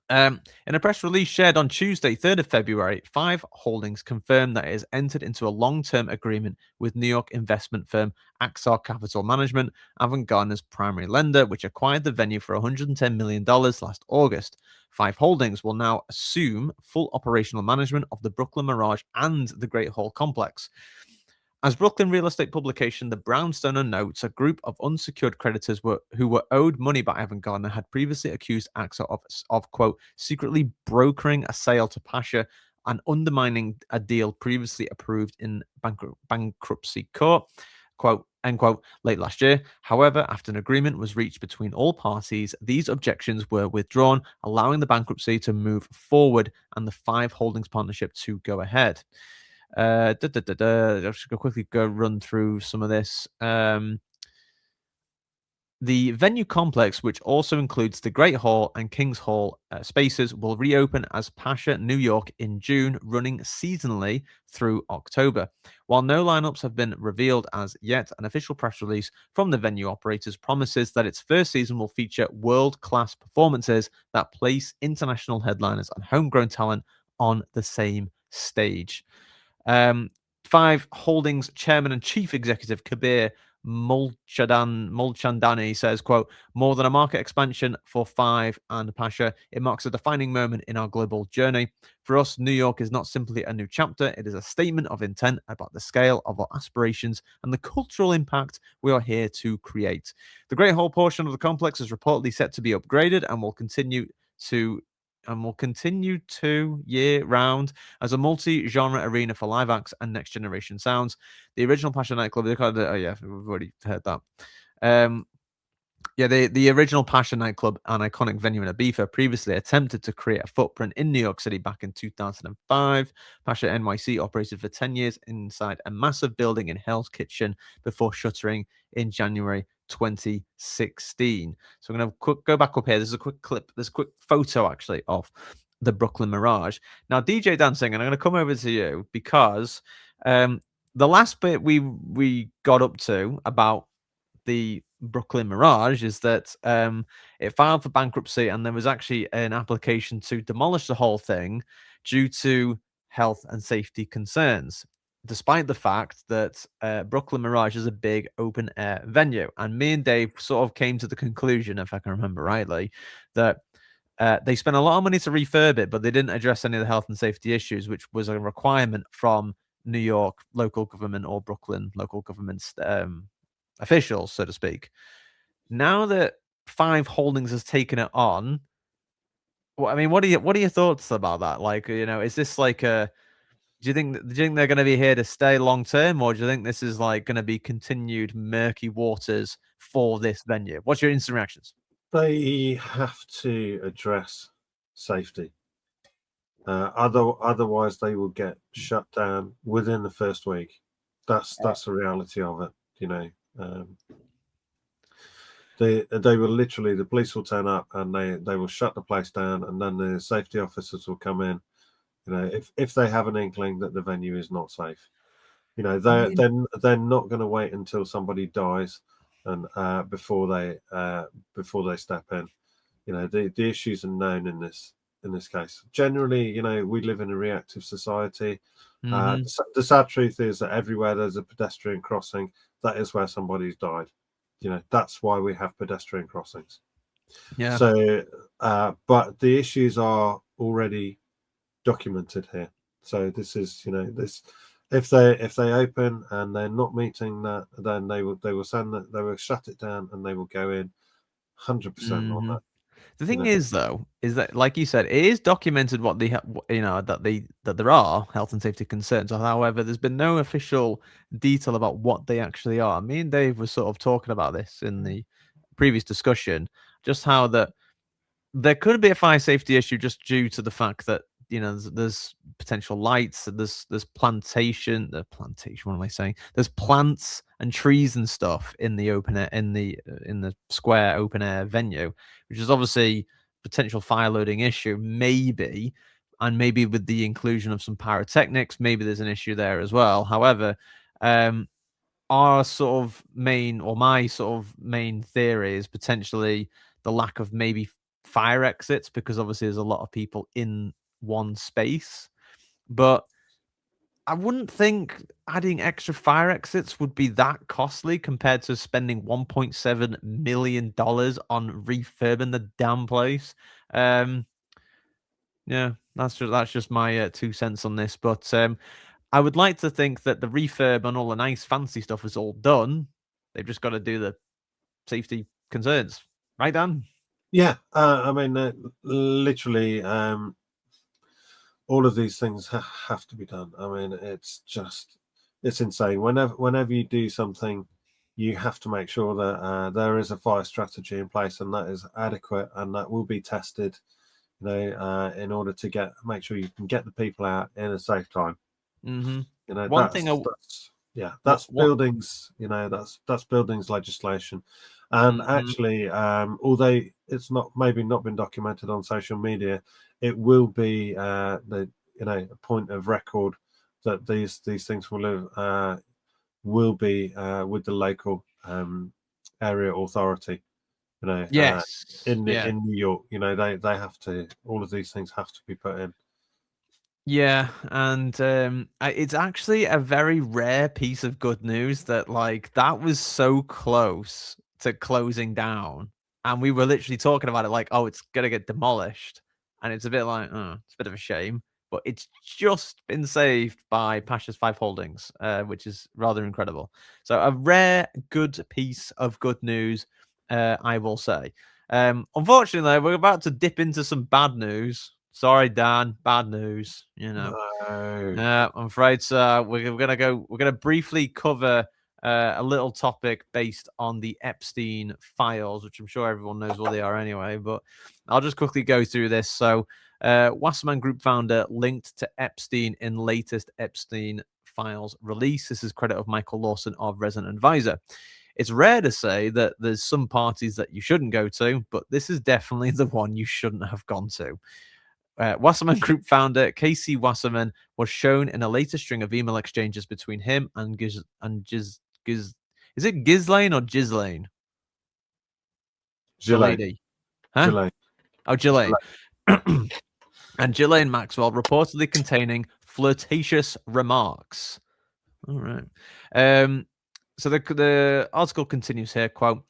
in a press release shared on Tuesday, 3rd of February, Five Holdings confirmed that it has entered into a long-term agreement with New York investment firm Axar Capital Management, Avant Garden's primary lender, which acquired the venue for $110 million last August. Five Holdings will now assume full operational management of the Brooklyn Mirage and the Great Hall complex. As Brooklyn real estate publication The Brownstoner notes, a group of unsecured creditors who were owed money by Avant Garden had previously accused AXA of, quote, secretly brokering a sale to Pasha and undermining a deal previously approved in bankruptcy court, quote, end quote, late last year. However, after an agreement was reached between all parties, these objections were withdrawn, allowing the bankruptcy to move forward and the Five Holdings partnership to go ahead. I'll just quickly go run through some of this. The venue complex, which also includes the Great Hall and King's Hall spaces, will reopen as Pasha New York in June, running seasonally through October. While no lineups have been revealed as yet, an official press release from the venue operators promises that its first season will feature world-class performances that place international headliners and homegrown talent on the same stage. Five Holdings chairman and chief executive Kabir Mulchandani says, quote, more than a market expansion for Five and Pasha, it marks a defining moment in our global journey. For us, New York is not simply a new chapter, it is a statement of intent about the scale of our aspirations and the cultural impact we are here to create. The Great Hall portion of the complex is reportedly set to be upgraded and will continue to year-round as a multi-genre arena for live acts and next-generation sounds. The original Pasha nightclub, we've already heard that. The original Pasha nightclub, an iconic venue in Ibiza, previously attempted to create a footprint in New York City back in 2005. Pasha NYC operated for 10 years inside a massive building in Hell's Kitchen before shuttering in January 2016. So I'm going to go back up here. There's a quick clip. There's a quick photo, actually, of the Brooklyn Mirage. Now, DJ Dancing, and I'm going to come over to you because the last bit we got up to about the Brooklyn Mirage is that it filed for bankruptcy and there was actually an application to demolish the whole thing due to health and safety concerns, despite the fact that Brooklyn Mirage is a big open air venue. And me and Dave sort of came to the conclusion, if I can remember rightly, that they spent a lot of money to refurb it, but they didn't address any of the health and safety issues, which was a requirement from New York local government or Brooklyn local government's officials, so to speak. Now that Five Holdings has taken it on, well, I mean, what are your thoughts about that? Like, is this like a do you think they're going to be here to stay long term, or do you think this is like going to be continued murky waters for this venue? What's your instant reactions? They have to address safety. Otherwise, they will get shut down within the first week. That's the reality of it. They will literally, the police will turn up and they will shut the place down, and then the safety officers will come in. If they have an inkling that the venue is not safe, they're not going to wait until somebody dies and before they step in. The issues are known in this case. Generally, we live in a reactive society. The sad truth is that everywhere there's a pedestrian crossing, that is where somebody's died. That's why we have pedestrian crossings. Yeah. So, but the issues are already documented here. So this is, this. If they open and they're not meeting that, then they will send that, they will shut it down and they will go in 100% on that. The thing know. is, though, is that, like you said, it is documented what that there are health and safety concerns. However, there's been no official detail about what they actually are. Me and Dave were sort of talking about this in the previous discussion, just how that there could be a fire safety issue just due to the fact that there's potential lights, there's plantation. What am I saying? There's plants and trees and stuff in the open air in the square open air venue, which is obviously potential fire loading issue, maybe, and maybe with the inclusion of some pyrotechnics, maybe there's an issue there as well. However, our sort of my sort of main theory is potentially the lack of maybe fire exits, because obviously there's a lot of people in one space. But I wouldn't think adding extra fire exits would be that costly compared to spending $1.7 million on refurbing the damn place. Yeah, that's just my 2 cents on this. But I would like to think that the refurb and all the nice fancy stuff is all done. They've just got to do the safety concerns, right, Dan? Yeah, I mean, literally, all of these things have to be done. I mean, it's insane. Whenever you do something, you have to make sure that there is a fire strategy in place, and that is adequate, and that will be tested, in order to make sure you can get the people out in a safe time. Mm-hmm. That's buildings. That's buildings legislation, and actually, although it's not been documented on social media, it will be a point of record that these things will be with the local area authority. Yes, in New York, they have to. All of these things have to be put in. Yeah, and it's actually a very rare piece of good news that that was so close to closing down, and we were literally talking about it like, oh, it's gonna get demolished, and it's a bit like, oh, it's a bit of a shame, but it's just been saved by Pasha's 5 Holdings, which is rather incredible. So a rare good piece of good news, I will say. Unfortunately, we're about to dip into some bad news. Sorry, Dan. Bad news. No. I'm afraid so. We're gonna briefly cover a little topic based on the Epstein files, which I'm sure everyone knows what they are anyway. But I'll just quickly go through this. So, Wasserman Group founder linked to Epstein in latest Epstein files release. This is credit of Michael Lawson of Resident Advisor. It's rare to say that there's some parties that you shouldn't go to, but this is definitely the one you shouldn't have gone to. Wasserman Group founder Casey Wasserman was shown in a later string of email exchanges between him and Giz. Is it Ghislaine or Ghislaine? Ghislaine. Huh? Ghislaine. Oh, Ghislaine. And Ghislaine Maxwell, reportedly containing flirtatious remarks. All right. So the article continues here, quote,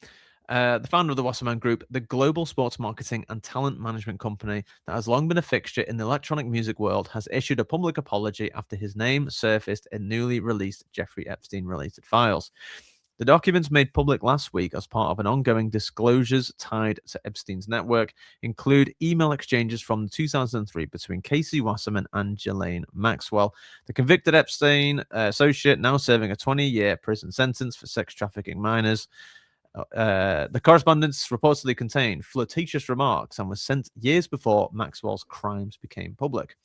the founder of the Wasserman Group, the global sports marketing and talent management company that has long been a fixture in the electronic music world, has issued a public apology after his name surfaced in newly released Jeffrey Epstein-related files. The documents made public last week as part of an ongoing disclosures tied to Epstein's network include email exchanges from 2003 between Casey Wasserman and Ghislaine Maxwell, the convicted Epstein associate now serving a 20-year prison sentence for sex trafficking minors. The correspondence reportedly contained flirtatious remarks and was sent years before Maxwell's crimes became public.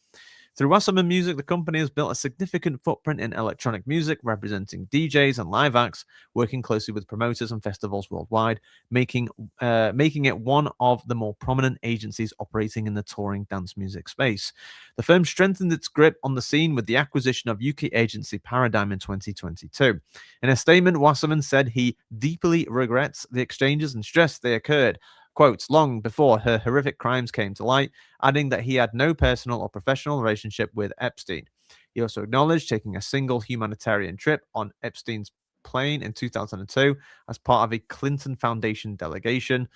Through Wasserman Music, the company has built a significant footprint in electronic music, representing DJs and live acts, working closely with promoters and festivals worldwide, making it one of the more prominent agencies operating in the touring dance music space. The firm strengthened its grip on the scene with the acquisition of UK agency Paradigm in 2022. In a statement, Wasserman said he deeply regrets the exchanges and stressed they occurred, quotes, long before her horrific crimes came to light, adding that he had no personal or professional relationship with Epstein. He also acknowledged taking a single humanitarian trip on Epstein's plane in 2002 as part of a Clinton Foundation delegation.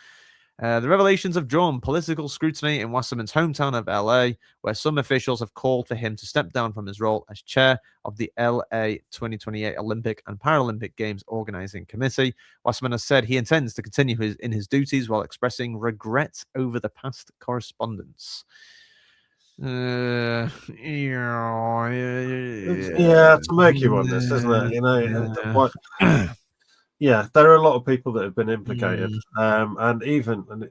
The revelations have drawn political scrutiny in Wasserman's hometown of LA, where some officials have called for him to step down from his role as chair of the LA 2028 Olympic and Paralympic Games Organizing Committee. Wasserman has said he intends to continue in his duties while expressing regrets over the past correspondence. Yeah, it's a murky one, this, isn't it? You know, yeah, there are a lot of people that have been implicated, and even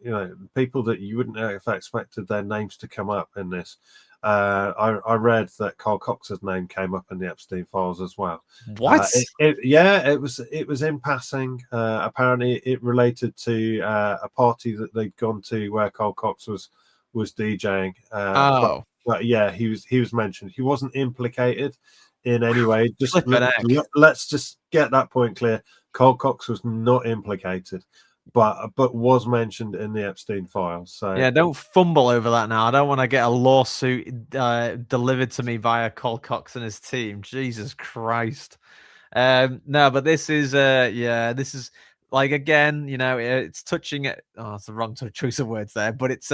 people that you wouldn't have expected their names to come up in this. I read that Carl Cox's name came up in the Epstein files as well. What? It was in passing. Apparently, it related to a party that they'd gone to where Carl Cox was DJing. But yeah, he was mentioned. He wasn't implicated in any way. Just let's just get that point clear. Carl Cox was not implicated, but was mentioned in the Epstein files. So yeah, don't fumble over that now. I don't want to get a lawsuit delivered to me via Carl Cox and his team. Jesus Christ. No, but this is this is like, again, it's touching it. Oh, it's the wrong choice of words there, but it's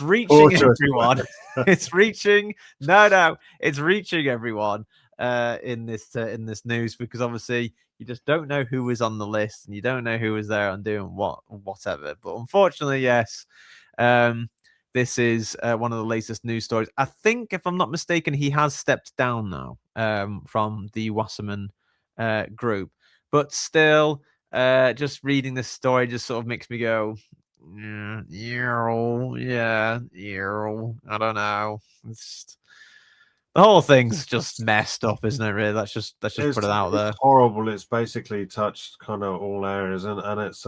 reaching everyone. It's reaching it's reaching everyone in this news, because obviously you just don't know who was on the list and you don't know who was there and doing whatever. But unfortunately, yes, this is one of the latest news stories. I think, if I'm not mistaken, he has stepped down now from the Wasserman group, but still, just reading this story just sort of makes me go, I don't know. The whole thing's just messed up, isn't it? Really, let's just put it out there. It's horrible. It's basically touched kind of all areas, and it's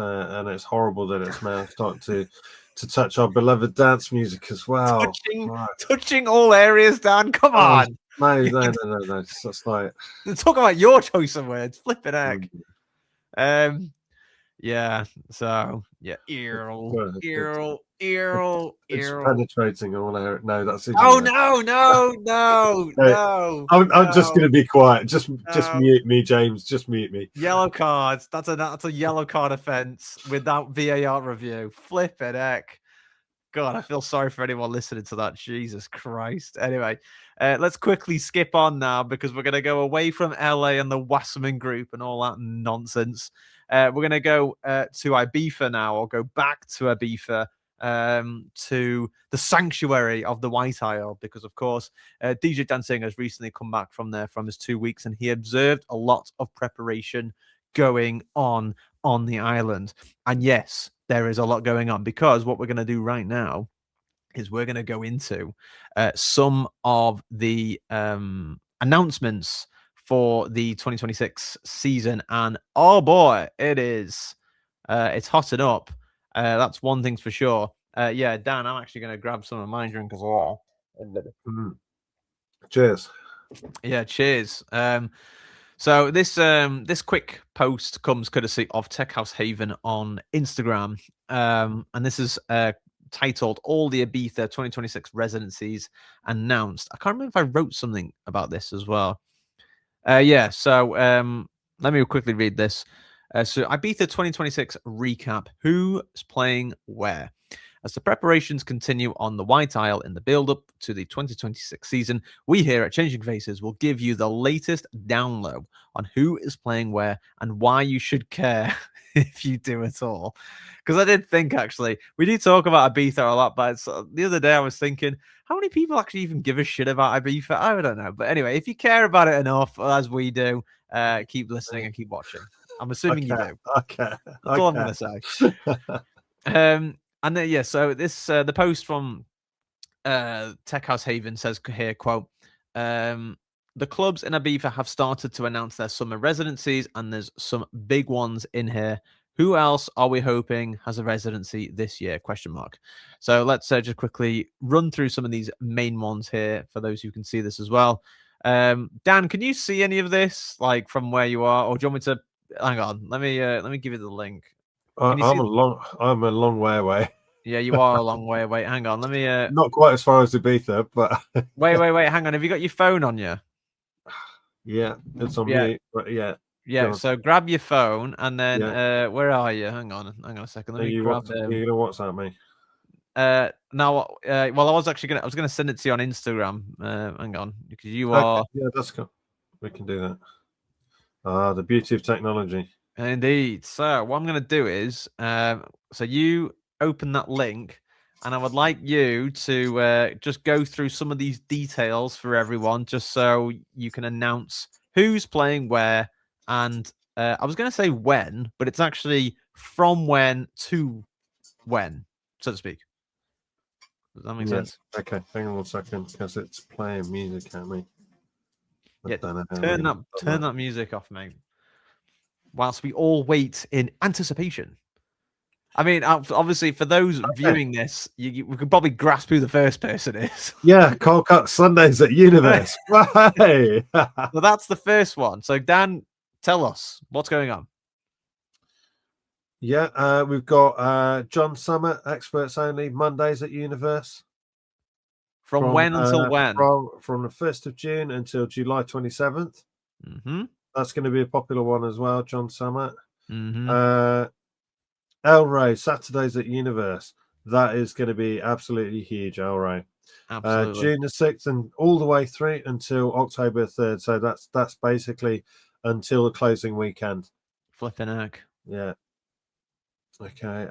horrible that it's now starting to touch our beloved dance music as well. Touching all areas, Dan. Come on. No. That's like, talk about your choice of words. Flipping heck. Yeah. So yeah, it's penetrating all areas. No, that's it. Oh no. I'm just gonna be quiet. Just mute me, James. Just mute me. Yellow cards. That's a yellow card offense without VAR review. Flipping heck. God, I feel sorry for anyone listening to that. Jesus Christ. Anyway, let's quickly skip on now, because we're going to go away from LA and the Wasserman Group and all that nonsense. We're going to go to Ibiza now, or go back to Ibiza, to the sanctuary of the White Isle, because, of course, DJ Dan Singh has recently come back from his 2 weeks, and he observed a lot of preparation going on the island. And yes, there is a lot going on, because what we're going to do right now is we're going to go into some of the announcements for the 2026 season. And oh boy, it's hotting up. That's one thing's for sure. Yeah, Dan, I'm actually going to grab some of my drink as well. Cheers. Yeah, cheers. So this quick post comes courtesy of Tech House Haven on Instagram, and this is titled "All the Ibiza 2026 Residencies Announced." I can't remember if I wrote something about this as well. So let me quickly read this. So Ibiza 2026 recap: who's playing where? As the preparations continue on the White Isle in the build-up to the 2026 season, we here at Changing Faces will give you the latest down low on who is playing where and why you should care if you do at all. Because I did think, actually, we do talk about Ibiza a lot, but the other day I was thinking, how many people actually even give a shit about Ibiza? I don't know. But anyway, if you care about it enough, as we do, keep listening and keep watching. I'm assuming you do. Okay. That's all I'm going to say. And then, yeah, so this the post from Tech House Haven says here, quote, the clubs in Ibiza have started to announce their summer residencies, and there's some big ones in here. Who else are we hoping has a residency this year? Question mark. So let's just quickly run through some of these main ones here for those who can see this as well. Dan, can you see any of this, like, from where you are, or do you want me to hang on? Let me give you the link. I'm a long way away. Yeah, you are a long way away. Hang on, let me. Not quite as far as Ibiza, but wait. Hang on, have you got your phone on you? Yeah, it's on mute. But yeah. Yeah, Go on. so grab your phone and then Yeah. where are you? Hang on a second. Let Are me you grab are you gonna WhatsApp me? now well I was gonna send it to you on Instagram. Hang on, because you Okay, are yeah, that's cool. We can do that. Ah, the beauty of technology. indeed. So what I'm gonna do is so you open that link and I would like you to just go through some of these details for everyone, just so you can announce who's playing where and I was going to say when, but it's actually from when to when, so to speak. Does that make Yeah. sense? Okay, hang on 1 second, because it's playing music at me. I Yeah, don't know how turn we're that gonna turn that music off, mate. Whilst we all wait in anticipation. I mean, obviously, for those viewing this, we could probably grasp who the first person is. Yeah, Cold Cut Sundays at Universe. Right. So that's the first one. So Dan, tell us what's going on. Yeah, we've got John Summit, Experts Only, Mondays at Universe. From when until when? From the 1st of June until July 27th. Mm-hmm. That's going to be a popular one as well, John Summit. Mm-hmm. El Rey, Saturdays at Universe. That is going to be absolutely huge, El Rey. Absolutely. June the 6th and all the way through until October 3rd. So that's basically until the closing weekend. Flipping heck. Yeah. Okay.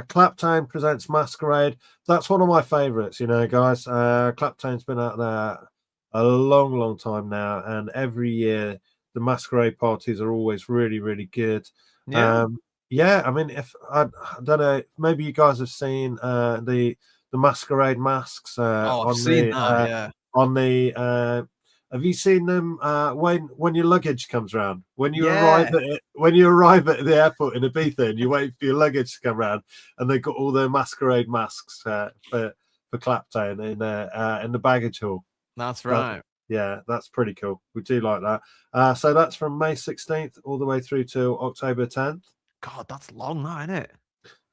Claptone presents Masquerade. That's one of my favorites, you know, guys. Claptone's been out there a long, long time now, and every year the Masquerade parties are always really, really good. Yeah. Yeah, I mean, if I don't know, maybe you guys have seen the Masquerade masks I've seen that. Yeah. on the have you seen them when your luggage comes round? When you Yeah. arrive at the airport in Ibiza and you wait for your luggage to come round, and they've got all their Masquerade masks for Clapton in the baggage hall. That's right. Yeah, that's pretty cool. We do like that. So that's from May 16th all the way through to October 10th. God, that's long, that, isn't it?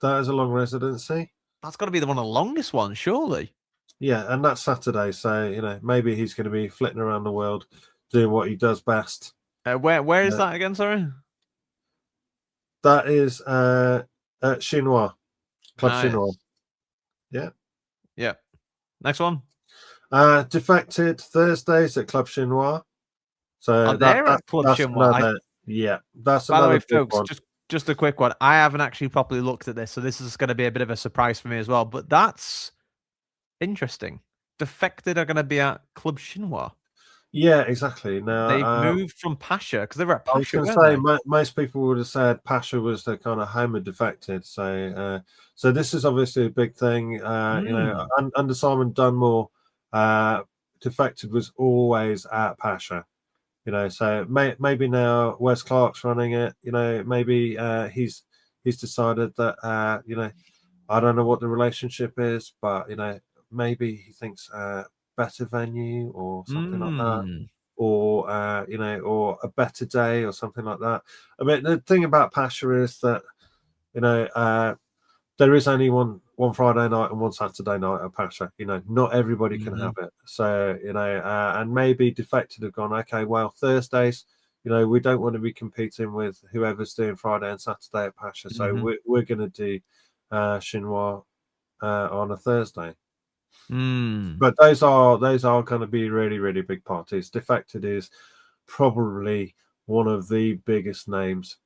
That is a long residency. That's got to be one of the longest ones, surely. Yeah, and that's Saturday, so you know maybe he's going to be flitting around the world doing what he does best. Where is that again? Sorry, that is at Chinois, Club nice. Chinois. Yeah. Next one. Defected Thursdays at Club Chinois. So they're at Club Chinois. That's by the another way, folks. one. Just a quick one. I haven't actually properly looked at this, so this is going to be a bit of a surprise for me as well. But that's interesting. Defected are going to be at Club Chinois. Yeah, exactly. Now they've moved from Pasha because they were at I was Pasha. going to say most people would have said Pasha was the kind of home of Defected. So so this is obviously a big thing. You know, under Simon Dunmore, Defected was always at Pasha. You know, so maybe now Wes Clark's running it. You know, maybe he's decided that you know, I don't know what the relationship is, but you know, maybe he thinks better venue or something like that, or you know, or a better day or something like that. I mean, the thing about Pasha is that you know there is only one Friday night and one Saturday night at Pasha. You know, not everybody can have it. So you know, and maybe Defected have gone, okay, well, Thursdays, you know, we don't want to be competing with whoever's doing Friday and Saturday at Pasha. So we're going to do Chinois on a Thursday. But those are going to be really, really big parties. Defected is probably one of the biggest names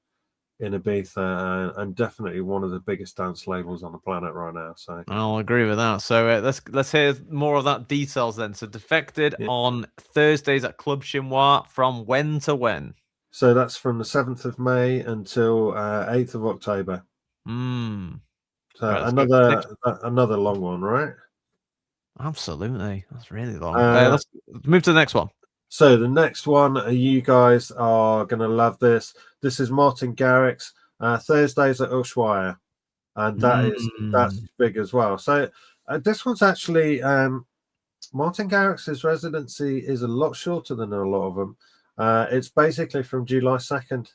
in Ibiza and definitely one of the biggest dance labels on the planet right now. So I'll agree with that. So let's hear more of that details then. So Defected on Thursdays at Club Chinois from when to when? So that's from the 7th of May until 8th of October. So right, another long one, right? Absolutely. That's really long. Let's move to the next one. So the next one, you guys are going to love this. This is Martin Garrix, Thursdays at Ushuaia, and that's big as well. So this one's actually Martin Garrix's residency is a lot shorter than a lot of them. It's basically from July 2nd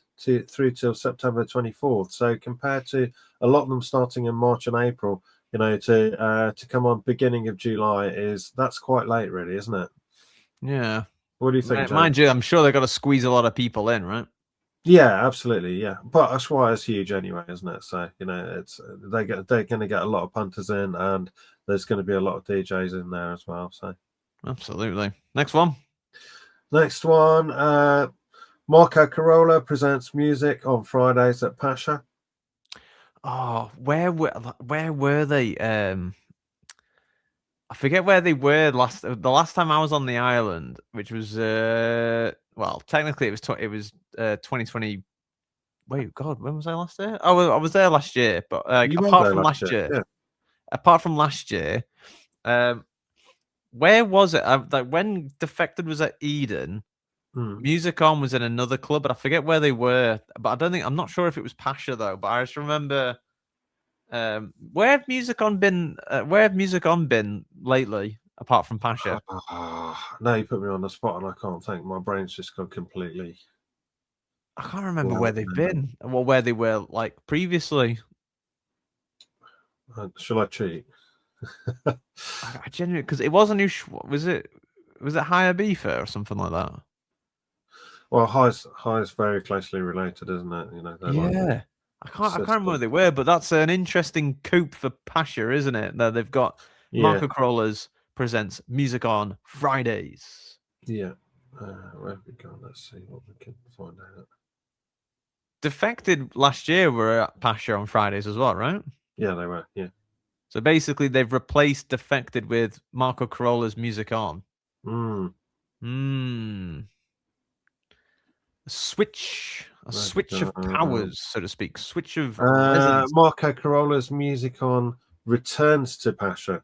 through till September 24th. So compared to a lot of them starting in March and April, you know, to come on beginning of July that's quite late, really, isn't it? Yeah. What do you think, Mind you, I'm sure they've got to squeeze a lot of people in, right? Yeah, absolutely. Yeah, but that's why it's huge anyway, isn't it? So it's they're going to get a lot of punters in, and there's going to be a lot of DJs in there as well. So Absolutely. Next one. next one, Marco Carola presents music on Fridays at Pasha. Oh, where were they? I forget where they were the last time I was on the island, which was well, technically it was 2020. Wait, God, when was I last there? Oh, well, I was there last year, but You were there last year, yeah. apart from last year, where was it? Like when Defected was at Eden, Music On was in another club, but I forget where they were. But I'm not sure if it was Pasha though. But I just remember. Where have Music On been? Where have Music On been lately, apart from Pasha? Now you put me on the spot, and I can't think. My brain's just gone completely. I can't remember where they've been. Well, where they were like previously. Shall I cheat? I genuinely, because it was a new. Was it Higher Ibiza or something like that? Well, high's very closely related, isn't it? Yeah. I can't remember where they were, but that's an interesting coup for Pasha, isn't it? That they've got Marco Crawlers presents Music On Fridays. Yeah. Where have we gone? Let's see what we can find out. Defected last year were at Pasha on Fridays as well, right? Yeah, they were. Yeah. So basically, they've replaced Defected with Marco Corolla's Music On. A switch of powers, so to speak. Switch of Marco Carolla's Music On returns to Pasha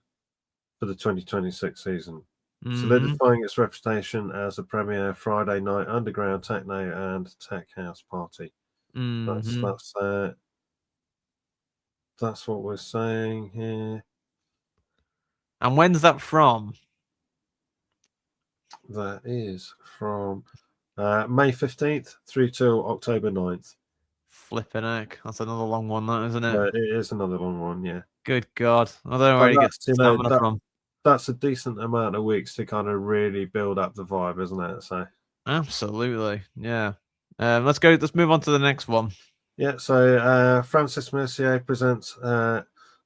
for the 2026 season, solidifying its reputation as a premier Friday night underground techno and tech house party. That's what we're saying here. And when's that from? That is from May 15th through till October 9th. Flipping heck. That's another long one, that, isn't it? It is another long one, yeah. Good God. I don't know where he gets stamina from. That's a decent amount of weeks to kind of really build up the vibe, isn't it? So absolutely, yeah. Let's move on to the next one. Yeah, so Francis Mercier presents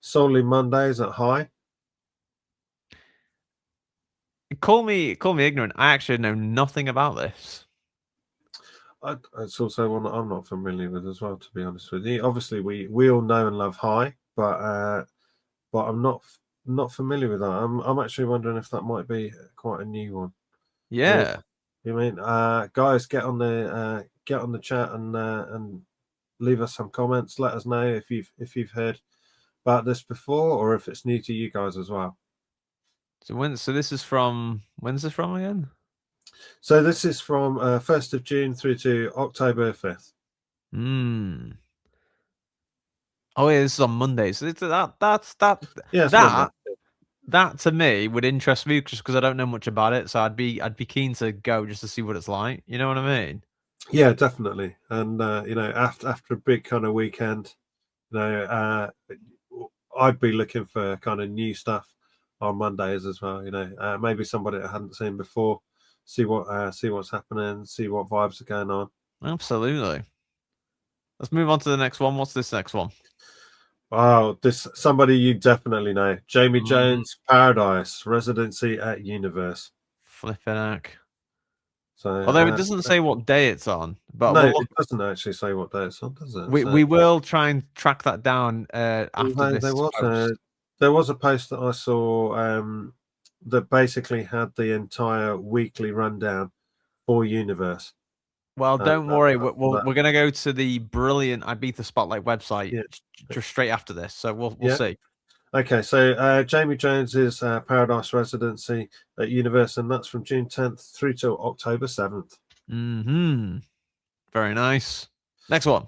Solely Mondays at High. Call me ignorant. I actually know nothing about this. It's also one that I'm not familiar with as well, to be honest with you. Obviously, we all know and love High, but I'm not familiar with that. I'm actually wondering if that might be quite a new one. Yeah. You mean, guys, get on the chat and leave us some comments. Let us know if you've heard about this before or if it's new to you guys as well. So this is from, when's this from again? So this is from 1st of June through to October 5th. Oh yeah, this is on Monday. So that to me would interest me just because I don't know much about it. So I'd be keen to go just to see what it's like. You know what I mean? Yeah, definitely. And after a big kind of weekend, I'd be looking for kind of new stuff on Mondays as well. Maybe somebody I hadn't seen before. See what's happening. See what vibes are going on. Absolutely. Let's move on to the next one. What's this next one? Wow, this somebody you definitely know. Jamie Jones, Paradise, residency at Universe. Flipping heck. So, although it doesn't say what day it's on, but no, it doesn't actually say what day it's on, does it? We will try and track that down after this. There was a post that I saw that basically had the entire weekly rundown for Universe. Well, don't worry. We're going to go to the brilliant Ibiza Spotlight website just straight after this. So we'll see. Okay, so Jamie Jones's Paradise residency at Universe, and that's from June 10th through till October 7th. Very nice. Next one.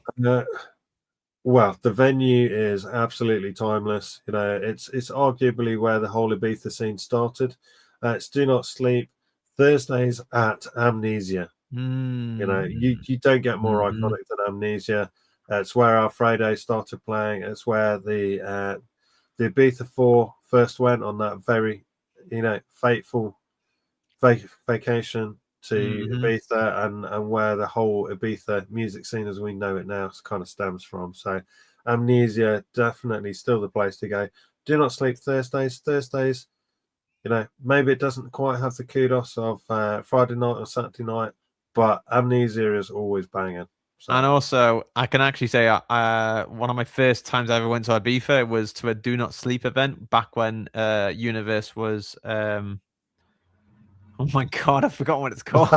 Well, the venue is absolutely timeless. It's arguably where the whole Ibiza scene started. It's Do Not Sleep, Thursdays at Amnesia. You don't get more iconic than Amnesia. It's where Alfredo started playing. It's where the Ibiza 4 first went on that very, fateful vacation. to Ibiza and where the whole Ibiza music scene as we know it now kind of stems from. So Amnesia, definitely still the place to go. Do Not Sleep Thursdays, maybe it doesn't quite have the kudos of Friday night or Saturday night, but Amnesia is always banging. So. And also, I can actually say one of my first times I ever went to Ibiza was to a Do Not Sleep event back when Universe was... Oh my God, I forgot what it's called.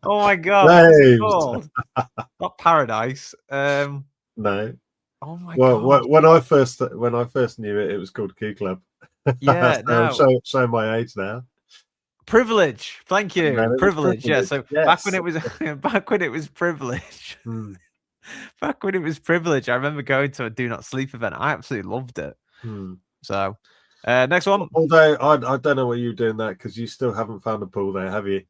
Oh my God, what's it called? Not Paradise. No. Oh my God. When I first knew it, it was called Q Club. Yeah, no. Show my age now. Privilege. Thank you. No, Privilege. Yeah. So yes. back when it was Privilege. Back when it was Privilege, I remember going to a Do Not Sleep event. I absolutely loved it. So next one. Although I don't know what you're doing that because you still haven't found a pool there, have you?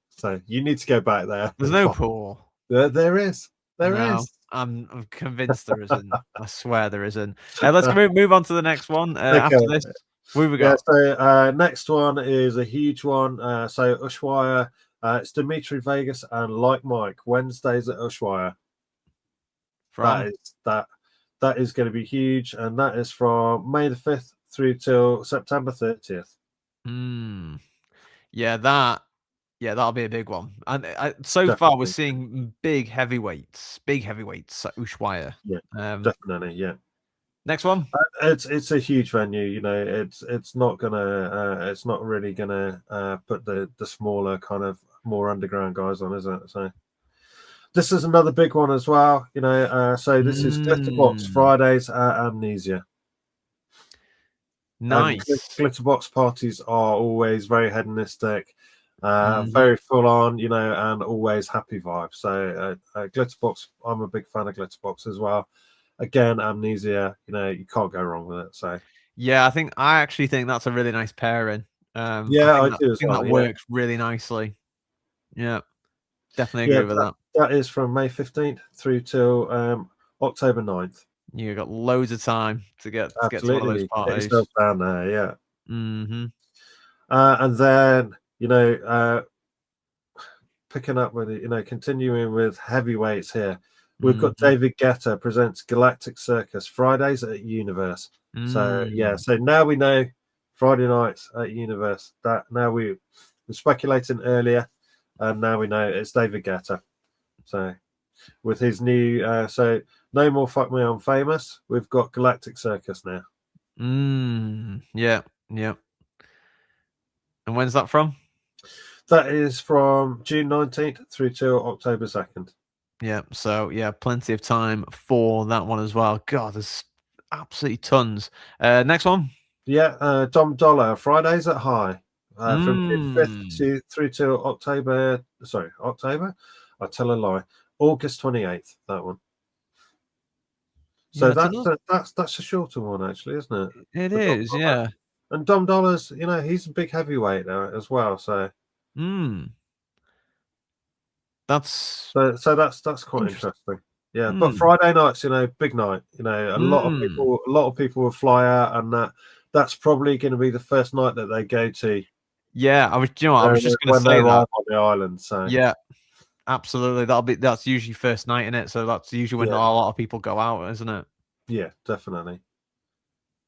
So you need to go back there. There's no pool. There is. There is. I'm convinced there isn't. I swear there isn't. Let's move on to the next one. After this, where we go? Yeah, so next one is a huge one. So Ushuaia, it's Dimitri Vegas and Like Mike Wednesdays at Ushuaia. That is going to be huge, and that is from May the 5th through till September 30th. Yeah, that'll be a big one. And so Definitely. far, we're seeing big heavyweights at Ushuaia. Yeah, definitely. Yeah. Next one. It's a huge venue. It's not really gonna put the smaller kind of more underground guys on, is it? So this is another big one as well. So this is Glitterbox Fridays at Amnesia. Nice. Glitterbox parties are always very hedonistic. Very full on, and always happy vibes. So Glitterbox, I'm a big fan of Glitterbox as well. Again, Amnesia, you can't go wrong with it. So yeah, I actually think that's a really nice pairing. I do as well. That works really nicely. Yeah, definitely agree with that. That is from May 15th through till October 9th. You got loads of time to get to one of those parties. Get yourself down there, yeah. And then picking up with it, continuing with heavyweights here. We've got David Guetta presents Galactic Circus Fridays at Universe. So so now we know Friday nights at Universe. That now we were speculating earlier, and now we know it's David Guetta. So with his new so No More Fuck Me I'm Famous, we've got Galactic Circus now. Yeah. And when's that from? That is from June 19th through till October 2nd. Yeah, so plenty of time for that one as well. God, there's absolutely tons. Next one. Yeah, Dom Dollar, Fridays at High. From June 5th through till October. Sorry, October? I tell a lie. August 28th, that one. So that's a shorter one, actually, isn't it? It is, yeah. And Dom Dollar's, he's a big heavyweight now as well. So that's quite interesting. Yeah, but Friday nights, big night. A lot of people will fly out, and that's probably going to be the first night that they go to. Yeah, I was just going to say that on the island. So yeah, absolutely. That's usually first night in it. So that's usually when a lot of people go out, isn't it? Yeah, definitely.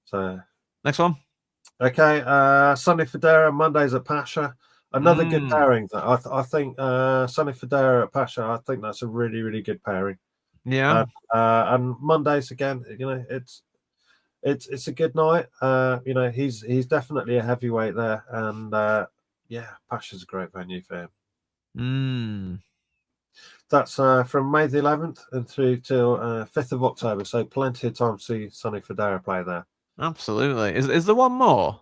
So next one. Okay, Sonny Fodera, Mondays at Pasha. Another good pairing. I think Sonny Fodera at Pasha. I think that's a really, really good pairing. Yeah. And Mondays again. It's a good night. He's definitely a heavyweight there, and Pasha's a great venue for him. That's from May the 11th and through till 5th of October. So plenty of time to see Sonny Fodera play there. Absolutely. Is there one more?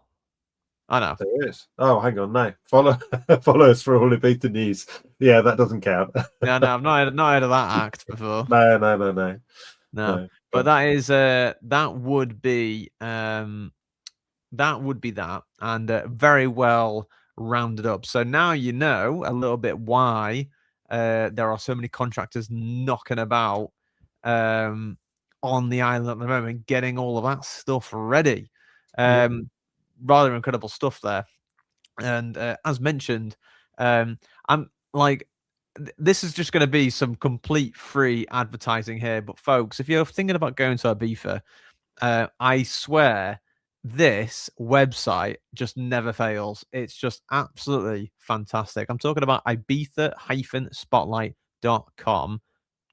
I know. There is. Oh, hang on. No. Follow us for all Ibiza news. Yeah, that doesn't count. No, I've not heard of that act before. No. But that would be that, and very well rounded up. So now you know a little bit why there are so many contractors knocking about on the island at the moment, getting all of that stuff ready. Rather incredible stuff there. And as mentioned, I'm like this is just going to be some complete free advertising here. But folks, if you're thinking about going to Ibiza, I swear this website just never fails. It's just absolutely fantastic. I'm talking about Ibiza-spotlight.com.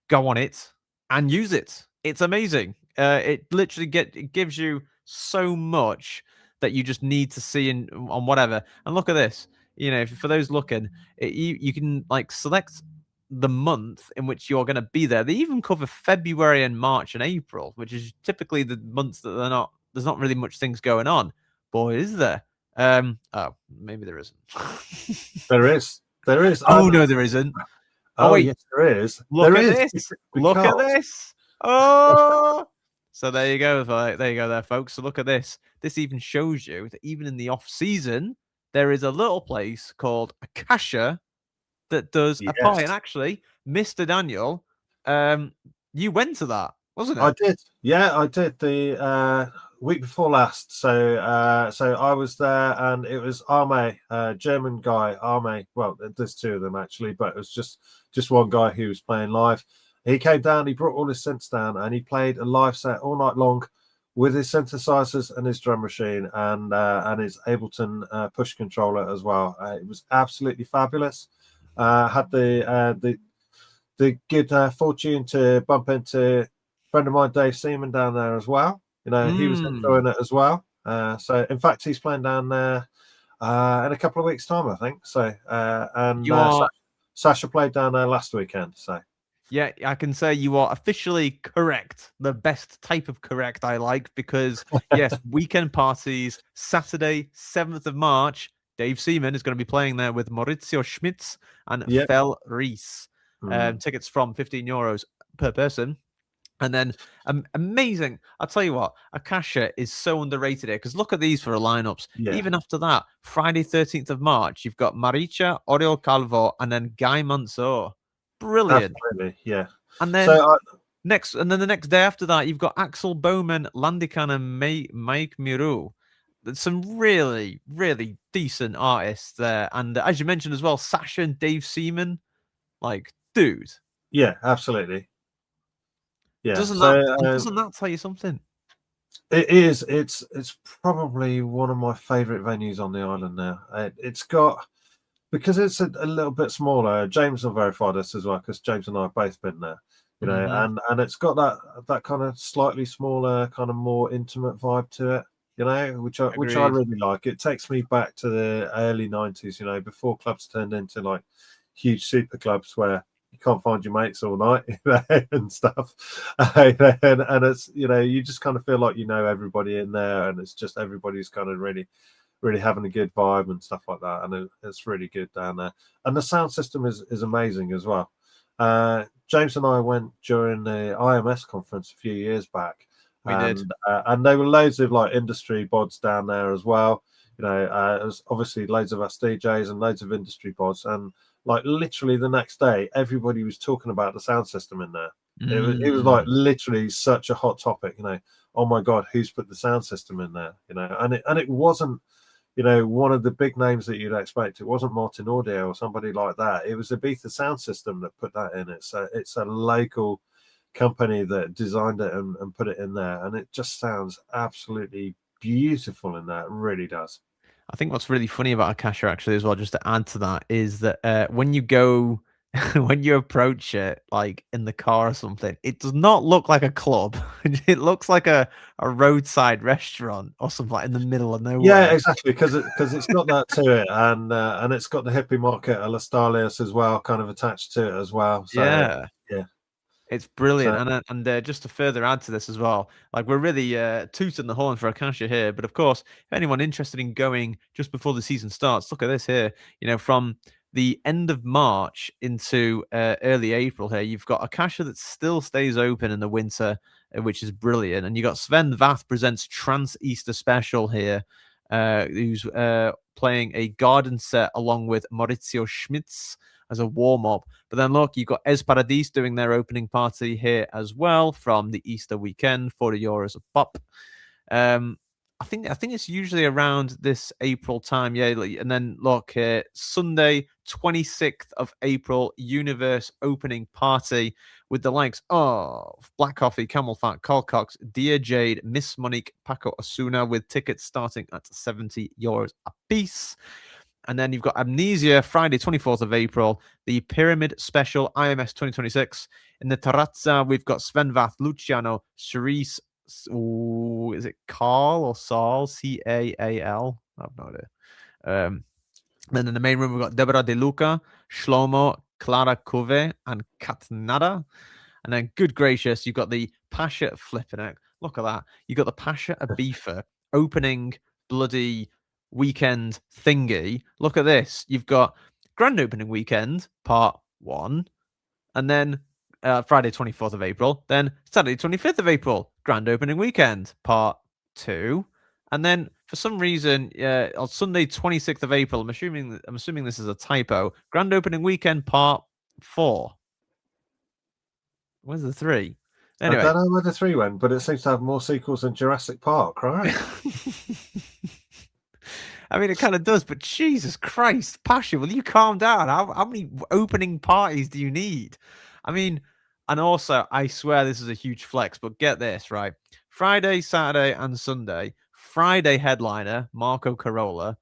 Go on it and use it. It's amazing. It literally it gives you so much that you just need to see on whatever. And look at this. You know, for those looking, you can like select the month in which you're going to be there. They even cover February and March and April, which is typically the months that there's not really much things going on. Boy, is there. Oh, maybe there isn't. There is. Oh, no, there isn't. Oh, wait. yes, there is. Look There at is. this. Look at this. Oh. So there you go. There you go there, folks. So look at this. This even shows you that even in the off season, there is a little place called Akasha that does a party. And actually, Mr. Daniel, you went to that, wasn't it? I did. Yeah, I did the week before last. So I was there, and it was Arme, German guy, Arme. Well, there's two of them actually, but it was just one guy who was playing live. He came down, he brought all his synths down, and he played a live set all night long with his synthesizers and his drum machine and his Ableton push controller as well. It was absolutely fabulous. Had the good fortune to bump into a friend of mine, Dave Seaman, down there as well. You know, he was enjoying it as well. So in fact, he's playing down there in a couple of weeks' time, I think. So and Sasha played down there last weekend. So yeah, I can say you are officially correct. The best type of correct I like, because yes, weekend parties, Saturday, 7th of March. Dave Seaman is going to be playing there with Maurizio Schmitz and Fel Rees. Tickets from €15 per person. And then amazing. I'll tell you what, Akasha is so underrated here, because look at these for a lineups. Yeah. Even after that, Friday, 13th of March, you've got Maricha, Oriol Calvo, and then Guy Mansour. Brilliant. Absolutely, yeah. And then the next day after that, you've got Axel Bowman, Landikan, and Mike Miru. There's some really, really decent artists there. And as you mentioned as well, Sasha and Dave Seaman, like, dude. Yeah, absolutely. Yeah. Doesn't that tell you something? It is. It's probably one of my favorite venues on the island now. It's got, because it's a little bit smaller. James will verify this as well, because James and I have both been there. You know, and it's got that kind of slightly smaller, kind of more intimate vibe to it. You know, which I really like. It takes me back to the early 90s. You know, before clubs turned into like huge super clubs where you can't find your mates all night, you know, and stuff. And it's, you know, you just kind of feel like you know everybody in there, and it's just everybody's kind of really, really having a good vibe and stuff like that. And it's really good down there. And the sound system is amazing as well. James and I went during the IMS conference a few years back. We did. And there were loads of like industry bods down there as well. You know, it was obviously loads of us DJs and loads of industry bods. And like literally the next day, everybody was talking about the sound system in there. It was like literally such a hot topic. You know, oh my God, who's put the sound system in there? You know, and it wasn't, you know, one of the big names that you'd expect. It wasn't Martin Audio or somebody like that. It was Ibiza Sound System that put that in. It's a local company that designed it and put it in there, and it just sounds absolutely beautiful in there. It really does. I think what's really funny about Akasha actually as well, just to add to that, is that when you go, when you approach it, like in the car or something, it does not look like a club. It looks like a roadside restaurant or something, like in the middle of nowhere. Yeah, exactly, because it's got that to it, and it's got the hippie market at Las Dalias as well, kind of attached to it as well. So, yeah. It's brilliant. And just to further add to this as well, like we're really tooting the horn for Akasha here. But of course, if anyone interested in going just before the season starts, look at this here. You know, from the end of March into early April here, you've got Akasha that still stays open in the winter, which is brilliant. And you got Sven Vath presents Trans Easter Special here, who's playing a garden set along with Maurizio Schmitz as a warm-up. But then look, you've got Es Paradis doing their opening party here as well from the Easter weekend, €40 a pop. I think it's usually around this April time, yeah. And then look, Sunday, 26th of April, Universe opening party with the likes of Black Coffee, Camel Fat, Carl Cox, Dear Jade, Miss Monique, Paco Osuna, with tickets starting at €70 a piece. And then you've got Amnesia, Friday, 24th of April, the Pyramid Special IMS 2026. In the Terrazza, we've got Sven Vath, Luciano, Cerise. Ooh, is it Carl or Saul? Caal? I have no idea. Then in the main room, we've got Deborah De Luca, Shlomo, Clara Cove, and Katnada. And then, good gracious, you've got the Pasha flipping it. Look at that. You've got the Pasha Ibiza opening bloody weekend thingy. Look at this. You've got grand opening weekend, part 1, and then Friday, 24th of April, then Saturday, 25th of April, grand opening weekend, part 2, and then for some reason, on Sunday, 26th of April, I'm assuming this is a typo, grand opening weekend, part 4. Where's the 3? Anyway. I don't know where the 3 went, but it seems to have more sequels than Jurassic Park, right? I mean, it kind of does, but Jesus Christ, Pasha, will you calm down? How many opening parties do you need? I mean, and also, I swear this is a huge flex, but get this, right? Friday, Saturday, and Sunday. Friday headliner, Marco Carola.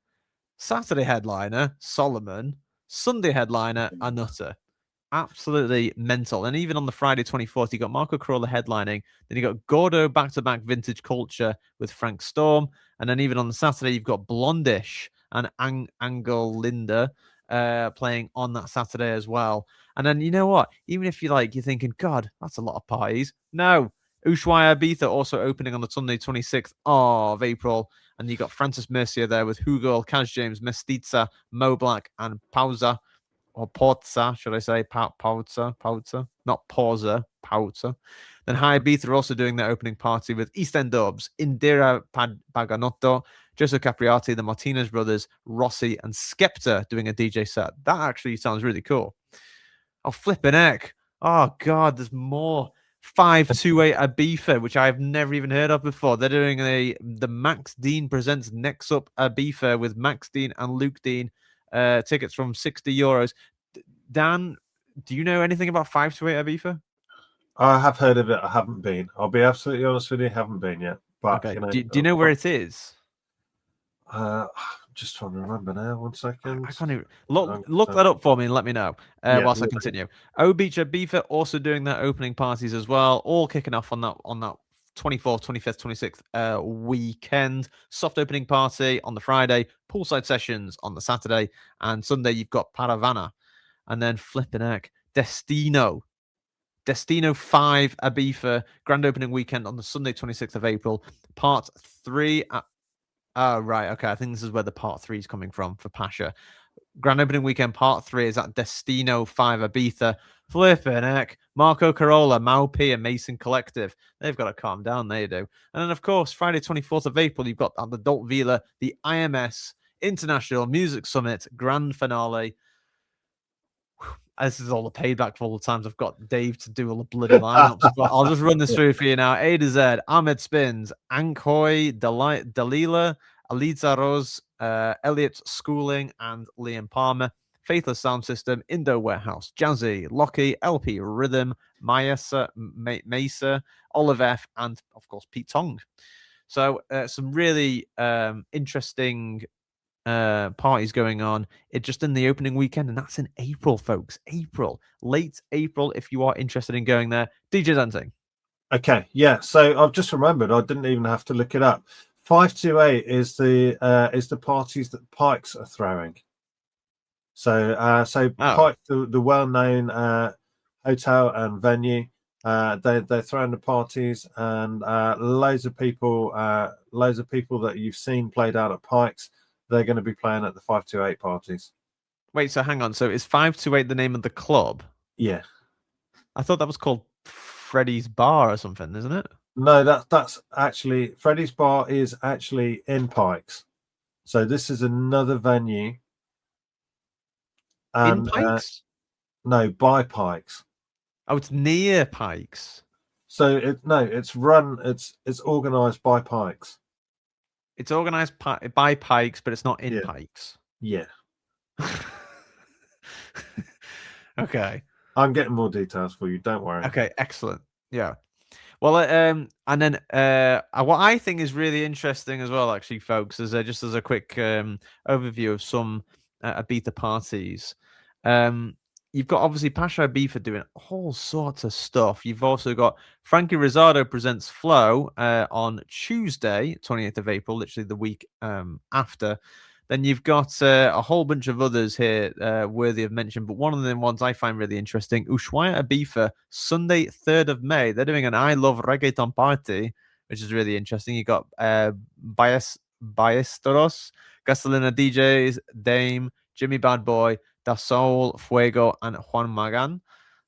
Saturday headliner, Solomon. Sunday headliner, Anuta. Absolutely mental. And even on the Friday 24th, you got Marco Carola headlining. Then you got Gordo back-to-back Vintage Culture with Frank Storm. And then even on the Saturday, you've got Blondish and Angel Linda playing on that Saturday as well. And then you know what? Even if you're thinking, God, that's a lot of parties. No. Ushuaia Ibiza also opening on the Sunday 26th of April. And you got Francis Mercier there with Hugo, Kaz James, Mestiza, Mo Black, and Pausa. Or Porza, should I say? Pauza, not Pauza, Pauza. Then High Ibiza are also doing their opening party with East End Dubs, Indira Paganotto, Joseph Capriati, the Martinez brothers, Rossi, and Skepta doing a DJ set. That actually sounds really cool. Oh, flipping heck. Oh, God, there's more. 528 Ibiza, which I've never even heard of before. They're doing the Max Dean presents Next Up Ibiza with Max Dean and Luke Dean. Tickets from €60. Dan, do you know anything about 528 Ibiza? I have heard of it. I haven't been. I'll be absolutely honest with you. Haven't been yet. But okay. Do you know where it is? Just trying to remember now. 1 second. I can't even look that up for me and let me know whilst I continue. O Beach Ibiza also doing their opening parties as well, all kicking off on that 24th, 25th, 26th weekend. Soft opening party on the Friday, poolside sessions on the Saturday, and Sunday you've got Paravana. And then flipping heck, Destino 5 Ibiza, grand opening weekend on the Sunday, 26th of April. Part 3. Oh, right. Okay. I think this is where the part 3 is coming from for Pasha. Grand opening weekend, part 3 is at Destino 5 Ibiza. Flipping heck. Marco Carola, Mau P, and Mason Collective. They've got to calm down. They do. And then, of course, Friday, 24th of April, you've got at the Dalt Vila, the IMS International Music Summit grand finale. This is all the payback for all the times I've got Dave to do all the bloody lineups. But I'll just run this through for you now. A to Z, Ahmed Spins, Ankhoy, Dalila, Aliza Rose, Elliot Schooling, and Liam Palmer. Faithless Sound System, Indo Warehouse, Jazzy, Lockie, LP Rhythm, Mesa, Olive F, and of course Pete Tong. So some really interesting parties going on. It just in the opening weekend, and that's in April, folks. Late April, if you are interested in going there. DJ Dancing. Okay, yeah. So I've just remembered. I didn't even have to look it up. 528 is the parties that Pikes are throwing. So Pike, the well-known hotel and venue, they're throwing the parties, and loads of people that you've seen played out at Pikes, they're going to be playing at the 528 parties. Wait, so hang on. So is 528 the name of the club? Yeah. I thought that was called Freddy's Bar or something, isn't it? No, that's actually Freddy's Bar is actually in Pikes. So this is another venue. In Pikes? No, by Pikes. Oh, it's near Pikes. So it's organised by Pikes. it's organized by Pikes, but it's not in Yeah. Pikes. Yeah. Okay. I'm getting more details for you. Don't worry. Okay. Excellent. Yeah. Well, and then what I think is really interesting as well, actually, folks, is just as a quick overview of some Ibiza parties. You've got obviously Pasha Ibiza doing all sorts of stuff. You've also got Frankie Rosado presents Flow on Tuesday, 28th of April, literally the week after. Then you've got a whole bunch of others here worthy of mention, but one of the ones I find really interesting, Ushuaia Ibiza, Sunday, 3rd of May. They're doing an I Love Reggaeton party, which is really interesting. You got Ballesteros, Gasolina DJs, Dame, Jimmy Bad Boy, Da Soul, Fuego, and Juan Magan.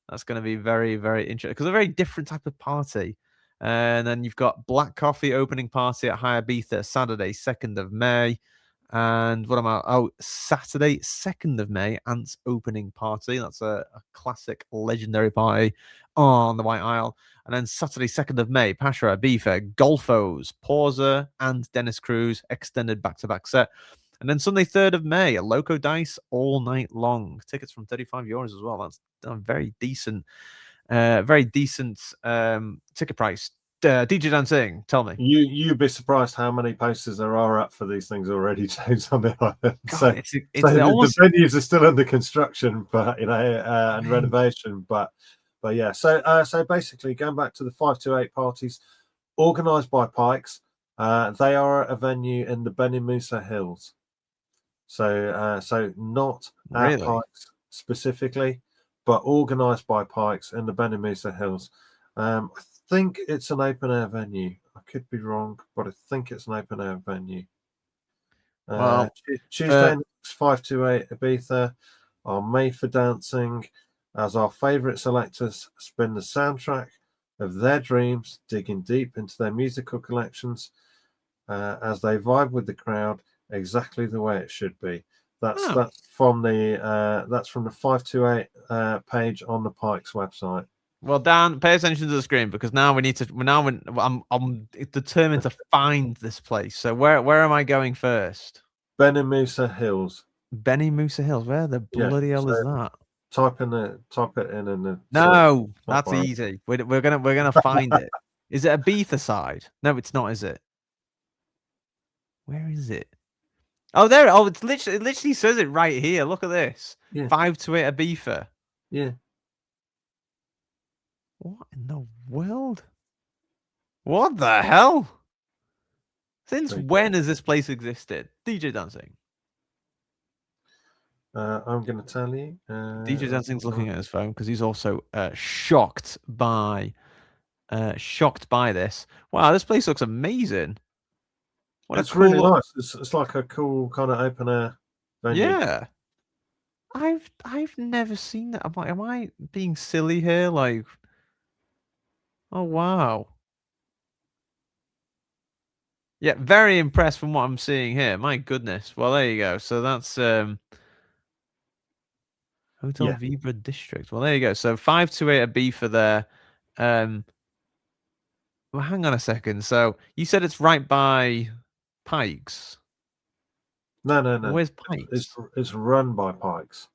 That's going to be very, very interesting because a very different type of party. And then you've got Black Coffee opening party at High Ibiza, Saturday, 2nd of May. And what am I? Oh, Saturday, 2nd of May, Ants opening party. That's a classic, legendary party on the White Isle. And then Saturday, 2nd of May, Pasha Ibiza, Golfos, Pauser, and Dennis Cruz, extended back-to-back set. And then Sunday, 3rd of May, a Loco Dice all night long. Tickets from €35 as well. That's a very decent ticket price. DJ Dan Singh, tell me. You'd be surprised how many posters there are up for these things already, James, on the island. God, The venues are still under construction, but and renovation. But yeah. So basically, going back to the 528 parties, organised by Pikes, they are a venue in the Beni Musa Hills. So not at Pikes specifically, but organised by Pikes in the Beni Musa Hills. I think it's an open air venue. I could be wrong, but I think it's an open air venue. Tuesday, 528 Ibiza are made for dancing as our favourite selectors spin the soundtrack of their dreams, digging deep into their musical collections as they vibe with the crowd exactly the way it should be. That's from the 528 page on the Pikes website. Well, Dan, pay attention to the screen because now we need to. I'm determined to find this place. So where am I going first? Beni Musa Hills. Beni Musa Hills. Where the bloody hell is that? Type it in the. No, that's easy. We're gonna find it. Is it Ibiza side? No, it's not. Is it? Where is it? Oh, there. Oh, it literally says it right here. Look at this. 528 Ibiza. Yeah. What in the world? What the hell? Since when has this place existed? DJ Dancing. I'm going to tell you. DJ Dancing's looking at his phone because he's also shocked by this. Wow, this place looks amazing. It's really nice. It's like a cool kind of open air venue. Yeah. I've never seen that. Am I being silly here? Like, oh wow. Yeah, very impressed from what I'm seeing here. My goodness. Well, there you go. So that's Hotel Vibra District. Well, there you go. So 528 Ibiza there. Well, hang on a second. So you said it's right by Pikes. No. Where's Pikes? It's run by Pikes.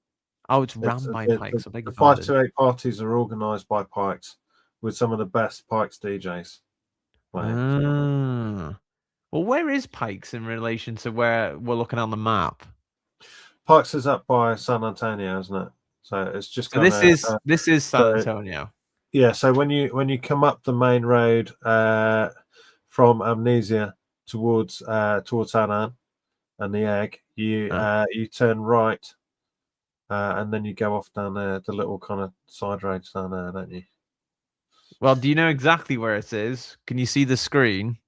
Oh, it's run by Pikes. The 528 parties are organised by Pikes with some of the best Pikes DJs. Well, where is Pikes in relation to where we're looking on the map? Pikes is up by San Antonio, isn't it? So it's just this is San Antonio. Yeah. So when you come up the main road from Amnesia towards San and the Egg, you turn right, and then you go off down there, the little kind of side roads down there, don't you? Well, do you know exactly where it is? Can you see the screen?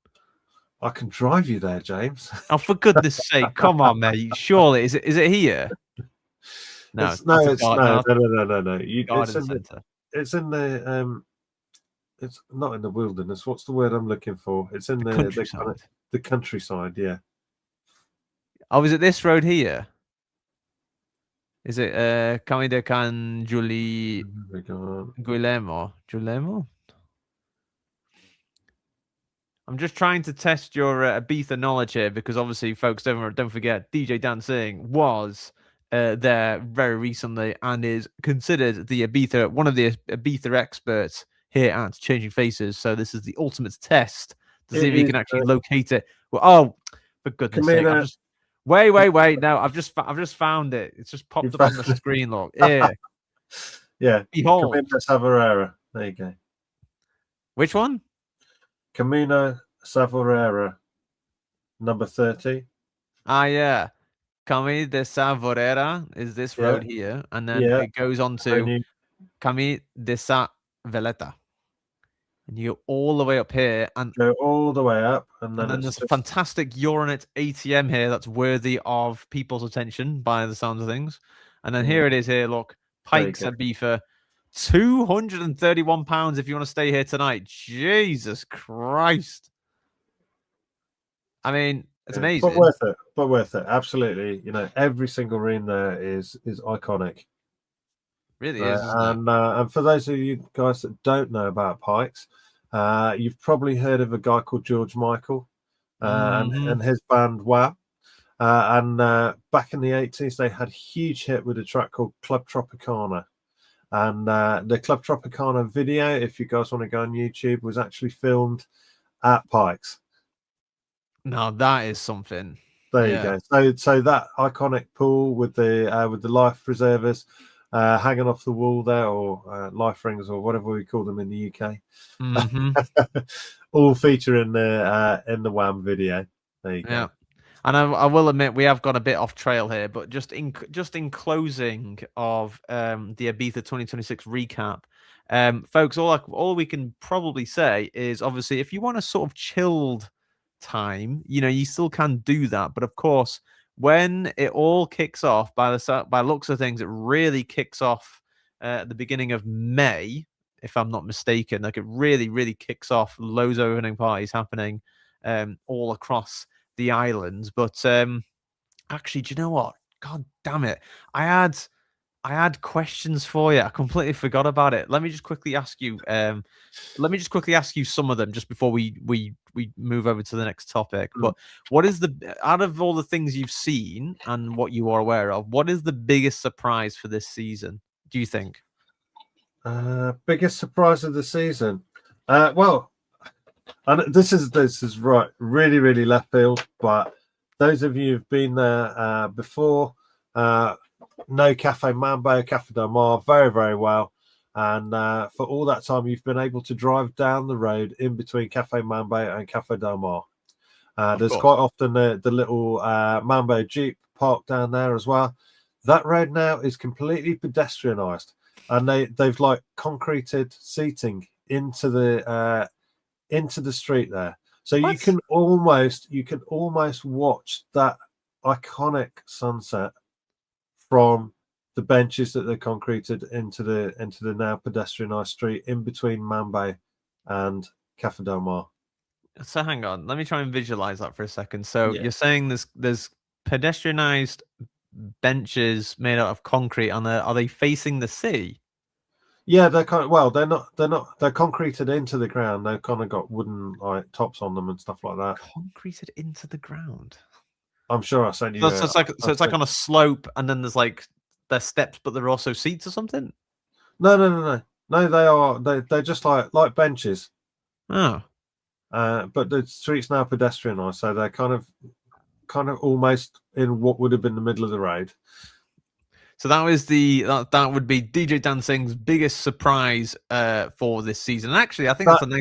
I can drive you there, James. Oh, for goodness sake! Come on, mate. Surely, is it here? No, no. It's in the it's not in the wilderness. What's the word I'm looking for? It's in the countryside. The countryside, yeah. Oh, is it this road here? Is it Camino Can Guillermo? I'm just trying to test your Ibiza knowledge here because obviously, folks, don't forget, DJ Dan Singh was there very recently and is considered one of the Ibiza experts here at Changing Faces. So this is the ultimate test to see if you can actually locate it. Well, oh, for goodness sake! Wait! No, I've just found it. It's just popped up on the screen. Look, yeah, yeah. Behold, Camino Savarera. There you go. Which one? Camino Savarera, number 30. Ah, yeah. Camino de Savorera is this road here, and then it goes on to Camino de Sa Veleta. And you go all the way up here, and go all the way up, and then there's a fantastic Euronet ATM here that's worthy of people's attention by the sounds of things. And then here it is here, look, Pikes Ibiza, £231 if you want to stay here tonight. Jesus Christ. I mean, it's amazing. But worth it. Absolutely. You know, every single room there is iconic. Really is. And for those of you guys that don't know about Pikes, you've probably heard of a guy called George Michael and his band Wham. And back in the 80s, they had a huge hit with a track called Club Tropicana. And the Club Tropicana video, if you guys want to go on YouTube, was actually filmed at Pikes. Now that is something. There you go. So that iconic pool with the life preservers hanging off the wall there, or life rings, or whatever we call them in the UK, all feature in the Wham video. There you go. Yeah. And I will admit we have gone a bit off trail here, but just in closing of the Ibiza 2026 recap, folks, all we can probably say is obviously if you want a sort of chilled time, you know, you still can do that, but of course when it all kicks off, by looks of things, it really kicks off at the beginning of May, if I'm not mistaken. Like, it really kicks off. Loads of opening parties happening all across the islands. But actually, do you know what? God damn it, I had questions for you. I completely forgot about it. Let me just quickly ask you. Let me just quickly ask you some of them just before we move over to the next topic. But what is out of all the things you've seen and what you are aware of, what is the biggest surprise for this season, do you think? Biggest surprise of the season? Well, and this is right, really left field. But those of you who've been there before know Cafe Mambo, Cafe Del Mar very well. And for all that time, you've been able to drive down the road in between Cafe Mambo and Cafe Del Mar. There's quite often the little Mambo Jeep parked down there as well. That road now is completely pedestrianised, and they've like concreted seating into the street there. So you can almost watch that iconic sunset from the benches that they concreted into the now pedestrianised street in between Mambo and Cafe Del Mar. So hang on, let me try and visualize that for a second. So you're saying there's pedestrianised benches made out of concrete, and are they facing the sea? Yeah, they're they're concreted into the ground. They've kind of got wooden like tops on them and stuff like that. Concreted into the ground. I'm sure I sent you. So it's like on a slope, and then there's steps, but there are also seats or something. No. They're just like benches. Oh. But the street's now pedestrianised, so they're kind of almost in what would have been the middle of the road. So that was that would be DJ Dan Singh's biggest surprise for this season. And actually, I think that's a nice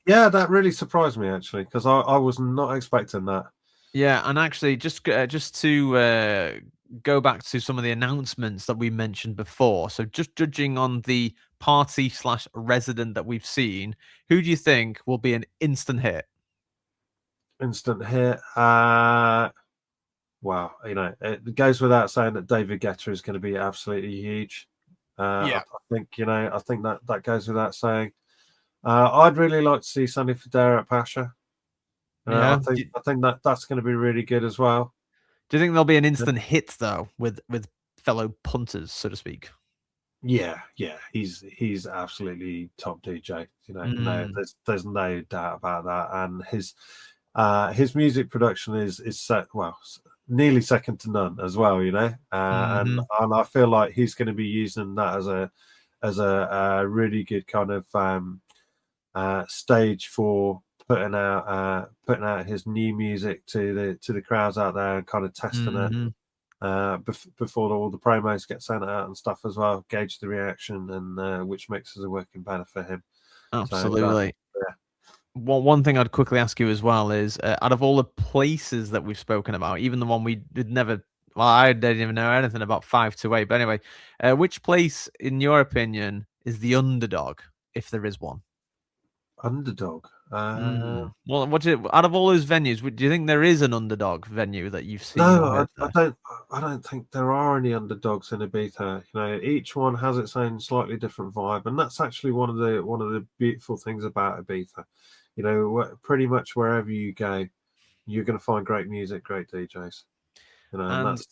that really surprised me actually, because I was not expecting that. Yeah, and actually, just to go back to some of the announcements that we mentioned before. So just judging on the party/resident that we've seen, who do you think will be an instant hit? Instant hit. Wow, you know, it goes without saying that David Guetta is going to be absolutely huge. I think that goes without saying. I'd really like to see Sunny Federa at Pasha. I think that's going to be really good as well. Do you think there'll be an instant hit though with fellow punters, so to speak? Yeah, he's absolutely top DJ. You know, no, Mm. there's no doubt about that. And his music production is nearly second to none as well. You know, and I feel like he's going to be using that as a really good kind of stage for putting out his new music to the crowds out there and kind of testing it before all the promos get sent out and stuff as well, gauge the reaction and which mixes are working better for him. Absolutely. So yeah. Well, one thing I'd quickly ask you as well is, out of all the places that we've spoken about, even the one we did never, well, I didn't even know anything about 528. But anyway, which place, in your opinion, is the underdog, if there is one? Underdog. Well, out of all those venues, do you think there is an underdog venue that you've seen? No, I don't think there are any underdogs in Ibiza. You know, each one has its own slightly different vibe, and that's actually one of the beautiful things about Ibiza. You know, pretty much wherever you go, you're going to find great music, great DJs. You know, and that's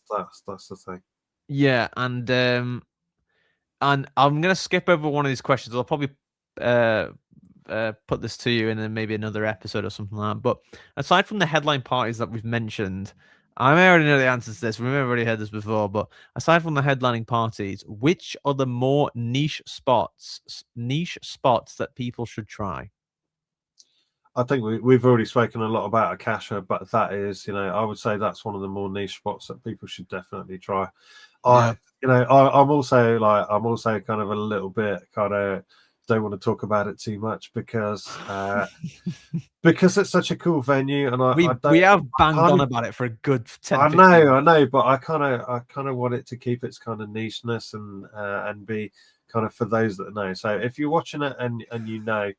the thing. Yeah, and I'm gonna skip over one of these questions. I'll probably put this to you in maybe another episode or something like that. But aside from the headline parties that we've mentioned, I may already know the answers to this. We've already heard this before, but aside from the headlining parties, which are the more niche spots that people should try? I think we've already spoken a lot about Akasha, but that is, you know, I would say that's one of the more niche spots that people should definitely try. I'm also kind of a little bit kind of don't want to talk about it too much because it's such a cool venue, and we have banged on about it for a good 10. I know, but I kind of want it to keep its kind of nicheness and be kind of for those that know. So if you're watching it and you know,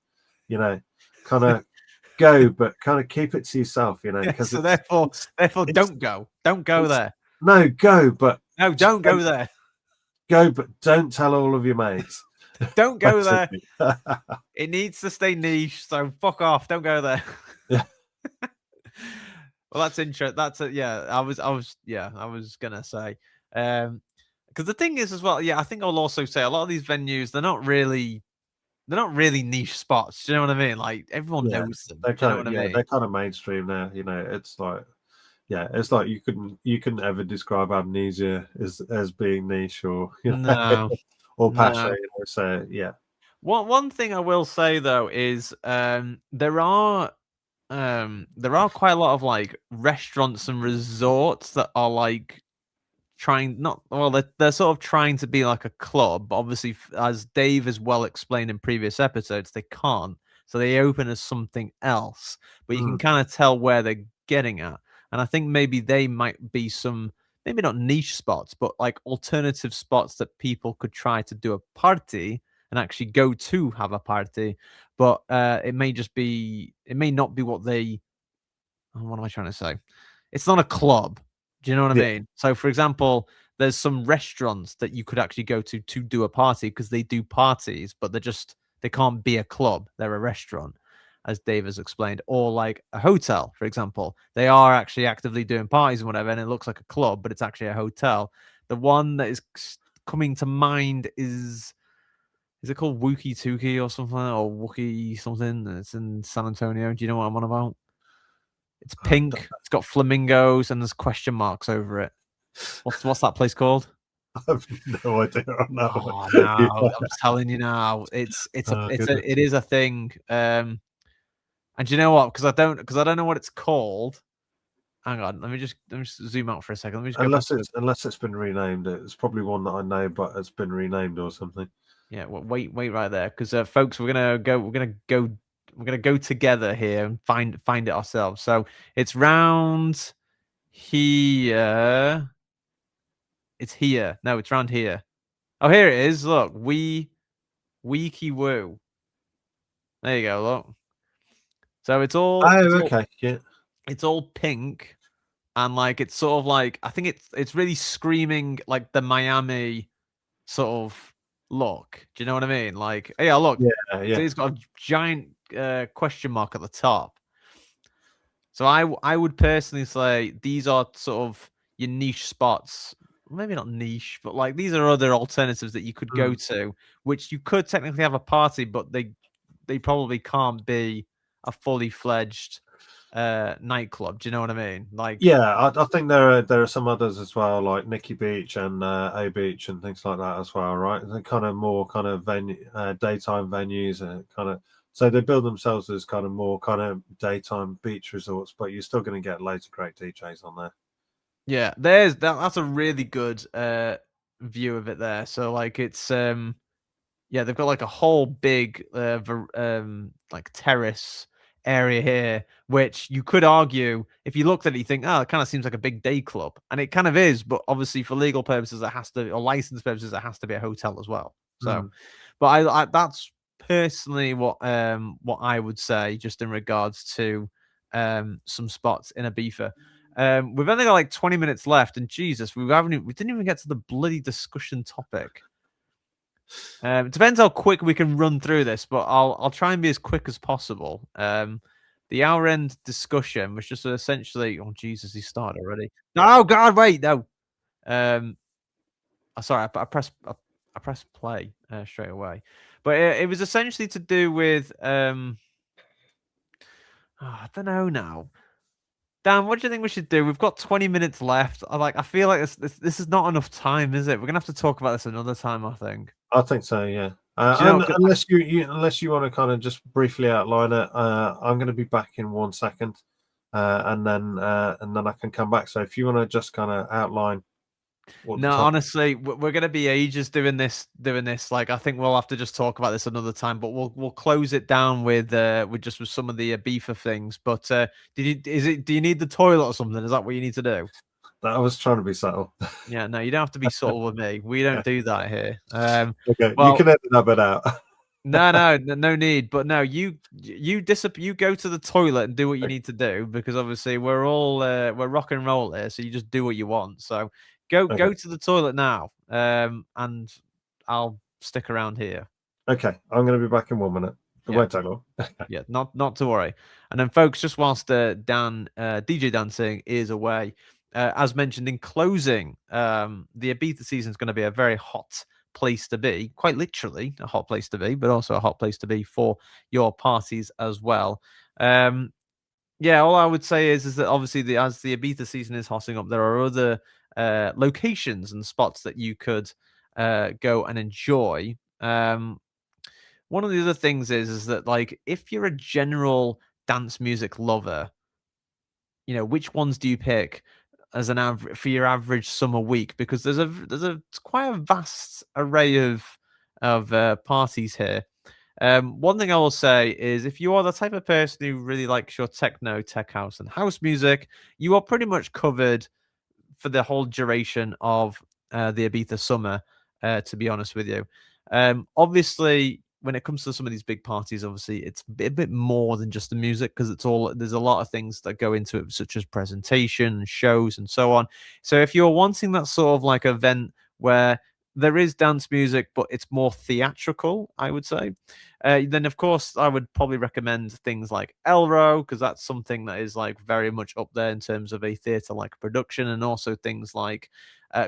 kind of go, but kind of keep it to yourself, you know. So therefore, don't go there. No, go, but no, don't go there. Go, but don't tell all of your mates. Don't go there. It needs to stay niche, so fuck off. Don't go there. Yeah. Well, that's interesting. I was gonna say, because the thing is as well. Yeah, I think I'll also say a lot of these venues they're not really niche spots. Do you know what I mean? Like everyone knows them. They're kind of mainstream now. You know, it's like. Yeah, it's like you couldn't ever describe Amnesia as being niche or or Pasha. You know, so yeah. One thing I will say though is there are quite a lot of like restaurants and resorts that are like they're sort of trying to be like a club. But obviously, as Dave has well explained in previous episodes, they can't. So they open as something else, but you can kind of tell where they're getting at. And I think maybe they might be some, maybe not niche spots, but like alternative spots that people could try to do a party and actually go to have a party. But it may not be what am I trying to say? It's not a club. Do you know what I mean? So, for example, there's some restaurants that you could actually go to do a party because they do parties, but they can't be a club. They're a restaurant, as Dave has explained, or like a hotel, for example. They are actually actively doing parties and whatever, and it looks like a club, but it's actually a hotel. The one that is coming to mind is it called Wookie Tookie or something, or Wookie something? It's in San Antonio. Do you know what I'm on about? It's pink. It's got flamingos and there's question marks over it. What's that place called? I have no idea on that one. No, I'm telling you now, it is a thing. And you know what? Because I don't know what it's called. Hang on, let me just zoom out for a second. Unless it's been renamed, it's probably one that I know, but it's been renamed or something. Yeah, well, wait right there, because folks, we're gonna go together here and find it ourselves. So it's round here. It's here. No, it's round here. Oh, here it is. Look, Weeky Woo. There you go. Look. So it's all. Okay. Yeah. It's all pink, and like it's sort of like I think it's really screaming like the Miami sort of look. Do you know what I mean? Like, yeah, look. Yeah. It's got a giant question mark at the top. So I would personally say these are sort of your niche spots maybe not niche, but like these are other alternatives that you could go to, which you could technically have a party, but they probably can't be a fully fledged nightclub. Do you know what I mean? Like, Yeah, I think there are some others as well, like Nikki Beach and A Beach and things like that as well, right? They're kind of more kind of daytime venues and kind of, so they build themselves as kind of more kind of daytime beach resorts, but you're still going to get loads of great DJs on there. yeah, there's that's a really good view of it there. So like it's yeah, they've got like a whole big like terrace area here, which you could argue if you looked at it, you think, oh, it kind of seems like a big day club, and it kind of is, but obviously for legal purposes, it has to, or license purposes, it has to be a hotel as well. So, but I that's personally what I would say just in regards to some spots in Ibiza. We've only got like 20 minutes left, and Jesus, we didn't even get to the bloody discussion topic. It depends how quick we can run through this, but I'll try and be as quick as possible. The hour end discussion was just essentially, oh Jesus, he started already. No, God, wait, no. Sorry, I pressed play straight away, but it was essentially to do with I don't know now. Dan, what do you think we should do? We've got 20 minutes left. I feel like this is not enough time, is it? We're gonna have to talk about this another time, I think. I think so, yeah. you know, unless you want to kind of just briefly outline it, I'm going to be back in 1 second, and then I can come back. So if you want to just kind of outline. No, honestly, we're going to be ages doing this. Like, I think we'll have to just talk about this another time. But we'll close it down with some of the Ibiza things. But do you need the toilet or something? Is that what you need to do? I was trying to be subtle. Yeah, no, you don't have to be subtle with me. We don't do that here. Okay, well, you can edit that bit out. no need. But no, you go to the toilet and do what you need to do, because obviously we're all we're rock and roll here. So you just do what you want. So go to the toilet now, and I'll stick around here. Okay, I'm going to be back in 1 minute. It won't take long. Yeah, not to worry. And then, folks, just whilst DJ Dan Singh is away, as mentioned in closing, the Ibiza season is going to be a very hot place to be, quite literally a hot place to be, but also a hot place to be for your parties as well. Yeah, all I would say is that obviously as the Ibiza season is hotting up, there are other locations and spots that you could go and enjoy. One of the other things is that, like, if you're a general dance music lover, you know, which ones do you pick as an average for your average summer week? Because there's a quite a vast array of parties here. One thing I will say is, if you are the type of person who really likes your techno, tech house, and house music, you are pretty much covered for the whole duration of the Ibiza summer. To be honest with you, obviously, when it comes to some of these big parties, obviously it's a bit more than just the music, because there's a lot of things that go into it, such as presentation, shows, and so on. So if you're wanting that sort of like event where there is dance music, but it's more theatrical, I would say, then of course I would probably recommend things like Elro, because that's something that is like very much up there in terms of a theatre-like production, and also things like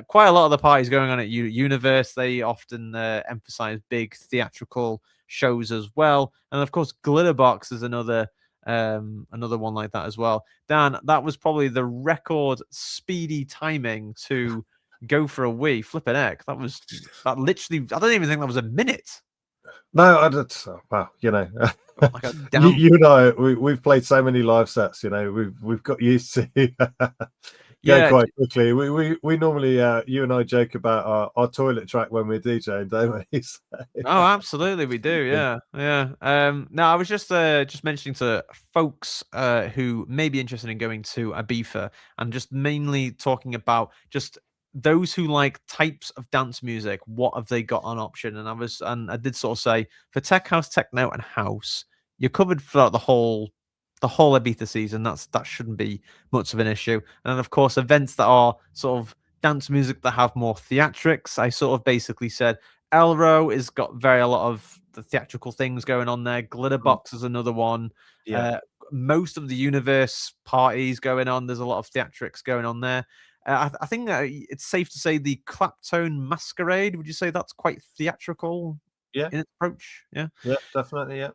quite a lot of the parties going on at Universe, they often emphasize big theatrical shows as well. And of course, Glitterbox is another one like that as well. Dan, that was probably the record speedy timing to go for a wee. Flipping heck, that literally, I don't even think that was a minute. No, I don't. Well, you know, like you and I, we've played so many live sets. You know, we've got used to go quite quickly. We normally, you and I joke about our toilet track when we're DJing, don't we? So, oh, absolutely, we do. Yeah. No, I was just mentioning to folks who may be interested in going to Ibiza, and just mainly talking about just those who like types of dance music. What have they got on option? And I did sort of say, for tech house, techno, and house, you're covered for the whole Ibiza season. That shouldn't be much of an issue. And then, of course, events that are sort of dance music that have more theatrics, I sort of basically said Elro has got a lot of the theatrical things going on there. Glitterbox is another one. Yeah. Most of the Universe parties going on, there's a lot of theatrics going on there. I think it's safe to say the Claptone Masquerade. Would you say that's quite theatrical Yeah. in its approach? Yeah. Yeah, definitely. Yeah.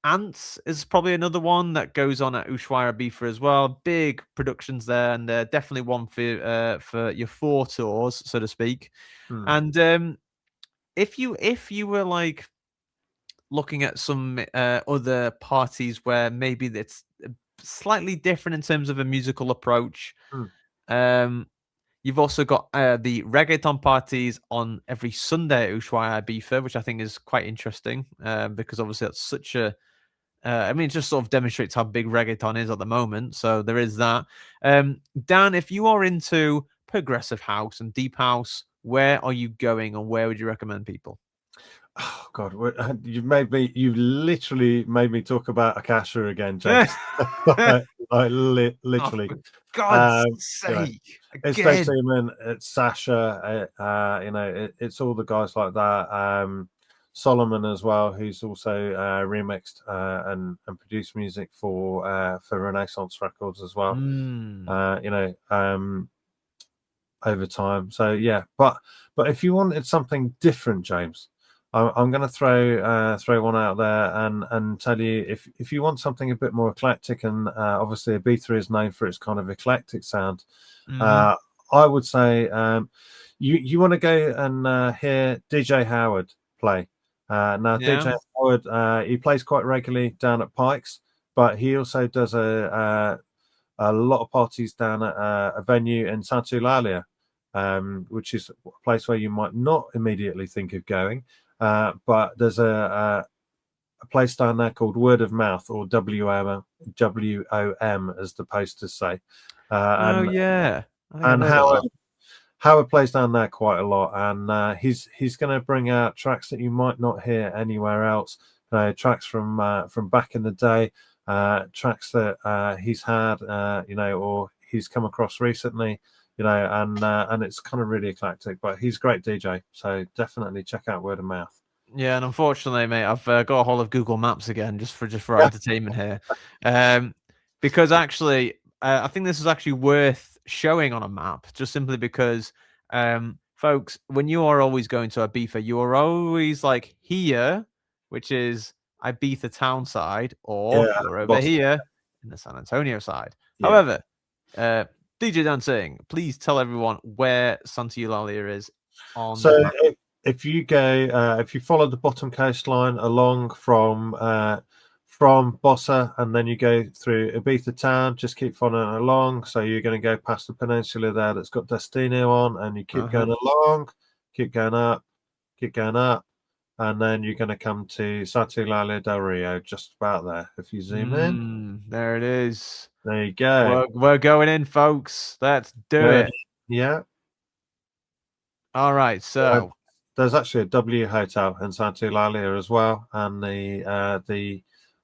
Ants is probably another one that goes on at Ushuaia Ibiza as well. Big productions there, and definitely one for your 4 tours, so to speak. And if you were like looking at some other parties where maybe it's slightly different in terms of a musical approach, you've also got the reggaeton parties on every Sunday at Ushuaia Ibiza, which I think is quite interesting because obviously that's such a I mean, it just sort of demonstrates how big reggaeton is at the moment. So there is that. Dan, if you are into progressive house and deep house, where are you going and where would you recommend people? Oh God, you literally made me talk about Akasha again, James. Literally. Oh, for God's You know, sake. it's Again. Dave Seaman, it's Sasha, you know, it's all the guys like that. Solomon as well, who's also remixed and produced music for Renaissance Records as well. You know, over time. So yeah, but if you wanted something different, James, I'm going to throw one out there and tell you if you want something a bit more eclectic, and obviously Ibiza is known for its kind of eclectic sound. I would say you want to go and hear DJ Howard play. Now DJ Howard, he plays quite regularly down at Pikes, but he also does a lot of parties down at a venue in Santulalia, which is a place where you might not immediately think of going. But there's a place down there called Word of Mouth, or WOM, as the posters say. And Howard plays down there quite a lot, and he's going to bring out tracks that you might not hear anywhere else. Tracks from back in the day, tracks that he's had, you know, or he's come across recently, you know, and it's kind of really eclectic. But he's a great DJ, so definitely check out Word of Mouth. Yeah, and unfortunately, mate, I've got a hold of Google Maps again just for our entertainment here, because actually, I think this is actually worth showing on a map, just simply because, folks, when you are always going to Ibiza, you are always like here, which is Ibiza town side, or you're over here in the San Antonio side. However, DJ Dancing, please tell everyone where Santa Eulalia is on the map. If you go, if you follow the bottom coastline along from Bossa, and then you go through Ibiza town, just keep following along. So you're going to go past the peninsula there that's got Destino on, and you keep going along, keep going up, and then you're going to come to Santa Eulalia del Rio, just about there. If you zoom in, there it is. There you go. We're going in, folks. Let's do it. Yeah. All right. So there's actually a W Hotel in Santa Eulalia as well, and the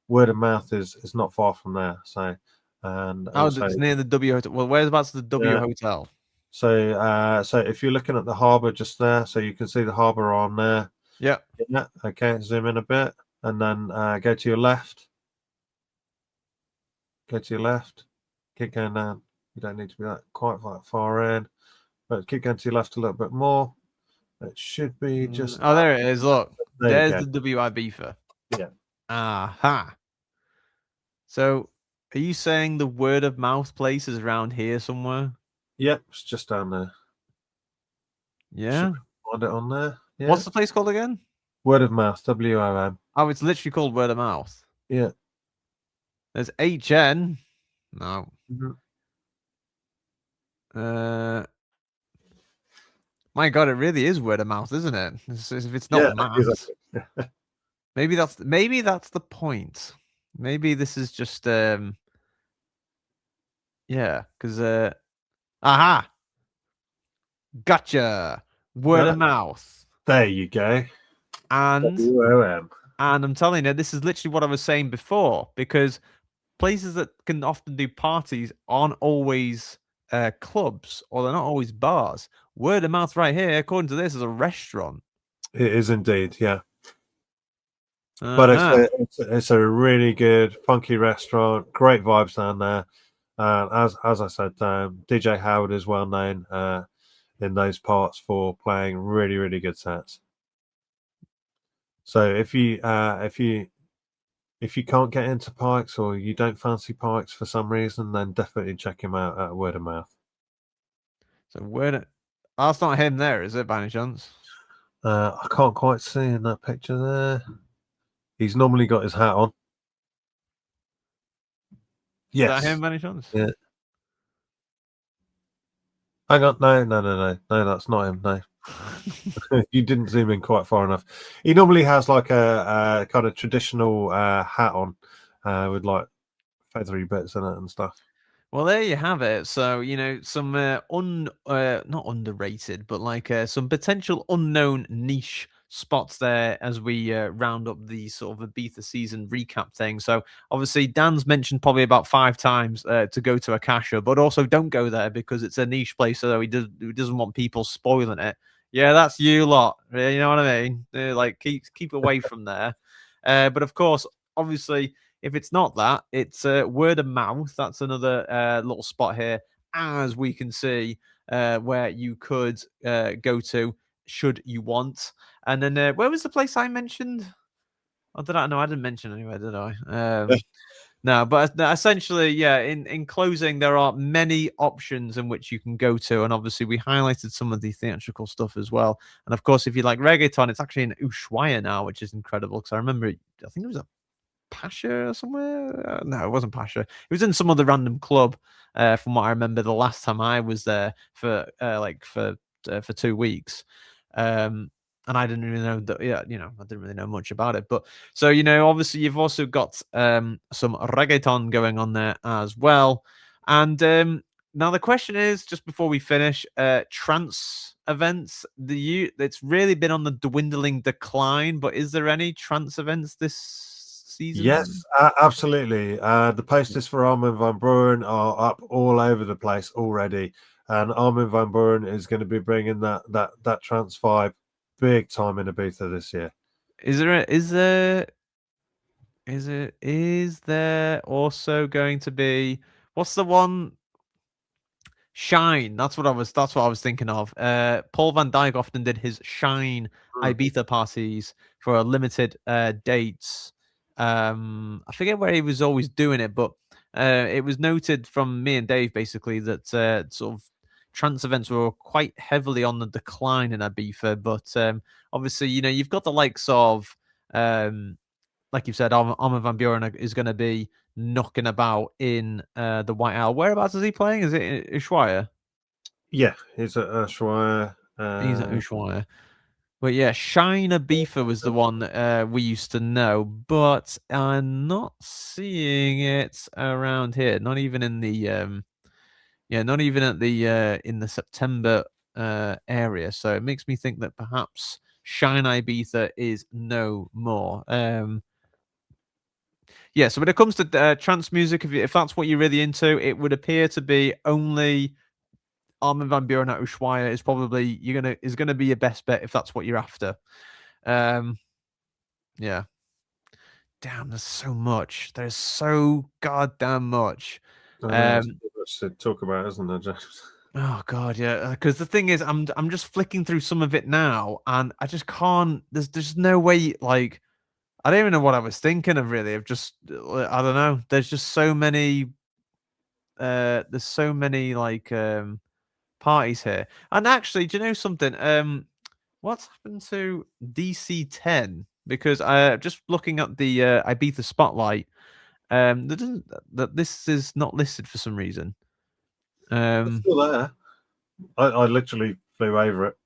Word of Mouth is not far from there. So, and also, it's near the W Hotel. Well, whereabouts the W Hotel? So, so if you're looking at the harbour just there, so you can see the harbour on there. Yeah. Yeah. Okay. Zoom in a bit, and then go to your left. Go to your left. Keep going down. You don't need to be quite far in, but keep going to your left a little bit more. It should be just. Oh, there it is. Look, there's the W Ibiza. Yeah. Aha. So, are you saying the Word of Mouth place is around here somewhere? Yep, it's just down there. Yeah. Find it on there. Yeah. What's the place called again? Word of Mouth. WOM. Oh, it's literally called Word of Mouth. Yeah. There's HN. No. My God, it really is Word of Mouth, isn't it? If it's not mapped, maybe that's the point. Maybe this is just because aha, gotcha. Word of Mouth. There you go. And WOM. And I'm telling you, this is literally what I was saying before, because places that can often do parties aren't always clubs, or they're not always bars. Word of Mouth right here, according to this, is a restaurant. It is indeed, yeah. But it's a really good, funky restaurant. Great vibes down there. As I said, DJ Howard is well known in those parts for playing really, really good sets. So if you can't get into Pikes or you don't fancy Pikes for some reason, then definitely check him out at Word of Mouth. So that's not him there, is it, by any chance? I can't quite see in that picture there. He's normally got his hat on. Yes. Is that him, by any chance? Yeah. Hang on, no, that's not him. No, you didn't zoom in quite far enough. He normally has like a kind of traditional hat on with like feathery bits in it and stuff. Well, there you have it. So, some not underrated, but like some potential unknown niche spots there as we round up the sort of Ibiza season recap thing. So, obviously, Dan's mentioned probably about 5 times to go to Akasha, but also don't go there because it's a niche place, so he doesn't want people spoiling it. Yeah, that's you lot. You know what I mean? Like, keep away from there. But of course, obviously, if it's not that, it's word of mouth. That's another little spot here, as we can see, where you could go to should you want. And then where was the place I mentioned? Oh, did I? No, I didn't mention anywhere, did I? No, but essentially, yeah, in closing, there are many options in which you can go to. And obviously, we highlighted some of the theatrical stuff as well. And of course, if you like reggaeton, it's actually in Ushuaia now, which is incredible. Because I remember, I think it was a Pasha or somewhere. No, it wasn't Pasha. It was in some other random club. From what I remember, the last time I was there for 2 weeks, and I didn't really know that. Yeah, I didn't really know much about it. But so obviously you've also got some reggaeton going on there as well. And now the question is, just before we finish, trance events. It's really been on the dwindling decline. But is there any trance events this season? Yes, absolutely. The posters for Armin van Buuren are up all over the place already, and Armin van Buuren is going to be bringing that trance vibe big time in Ibiza this year. Is there also going to be, what's the one? Shine. That's what I was thinking of. Paul van Dyk often did his Shine Ibiza parties for a limited dates. I forget where he was always doing it, but it was noted from me and Dave basically that sort of trance events were quite heavily on the decline in Ibiza. But obviously, you've got the likes of like you've said, Armin van Buuren is going to be knocking about in the White Owl. Whereabouts is he playing? Is it Ushuaia? Yeah, he's at Ushuaia. He's at Ushuaia. But yeah, Shine Ibiza was the one that we used to know, but I'm not seeing it around here. Not even in the not even at the in the September area. So it makes me think that perhaps Shine Ibiza is no more. Yeah, so when it comes to trance music, if that's what you're really into, it would appear to be only Armin van Buuren at Ushuaia is gonna be your best bet if that's what you're after. Yeah. Damn, there's so much. There's so goddamn much. There's much to talk about, isn't there, James? Oh god, yeah. Because the thing is, I'm just flicking through some of it now, and I just can't. There's no way. Like, I don't even know what I was thinking of. Really, of just I don't know. There's just so many. There's so many like parties here. And actually, do you know something? What's happened to DC10? Because just looking at the Ibiza Spotlight, this is not listed for some reason. It's still there. I literally flew over it.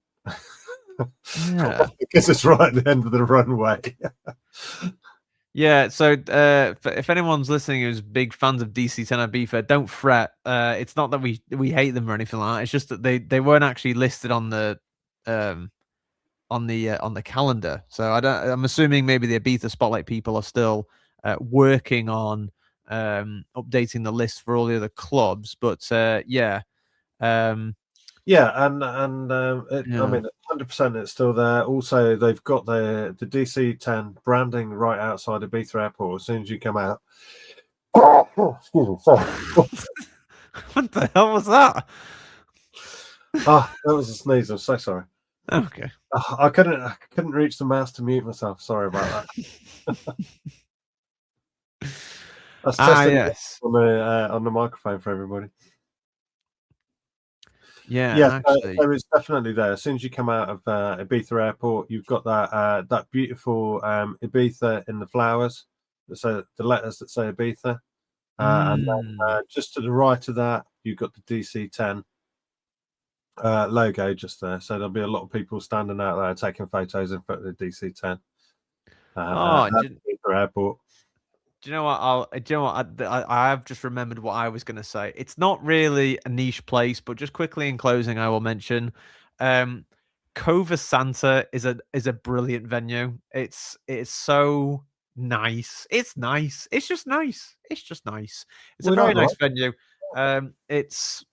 Yeah. Because it's right at the end of the runway. Yeah, so if anyone's listening who's big fans of DC10 Ibiza, don't fret. It's not that we hate them or anything like that. It's just that they weren't actually listed on the calendar. So I'm assuming maybe the Ibiza Spotlight people are still working on updating the list for all the other clubs. But yeah. Yeah, and I mean, 100% it's still there. Also, they've got the DC10 branding right outside Ibiza Airport as soon as you come out. Excuse me, sorry. What the hell was that? Oh, that was a sneeze. I'm so sorry. Okay. Oh, I couldn't reach the mouse to mute myself. Sorry about that. That's testing Yes. on the microphone for everybody. Yeah, actually. so it's definitely there. As soon as you come out of Ibiza Airport, you've got that beautiful Ibiza in the flowers. So the letters that say Ibiza, and then just to the right of that, you've got the DC-10 logo just there. So there'll be a lot of people standing out there taking photos in front of the DC-10 at Ibiza Airport. Do you know what? I have just remembered what I was going to say. It's not really a niche place, but just quickly in closing, I will mention, Cova Santa is a brilliant venue. It's so nice. It's nice. It's just nice. It's just nice. It's a very nice venue. It's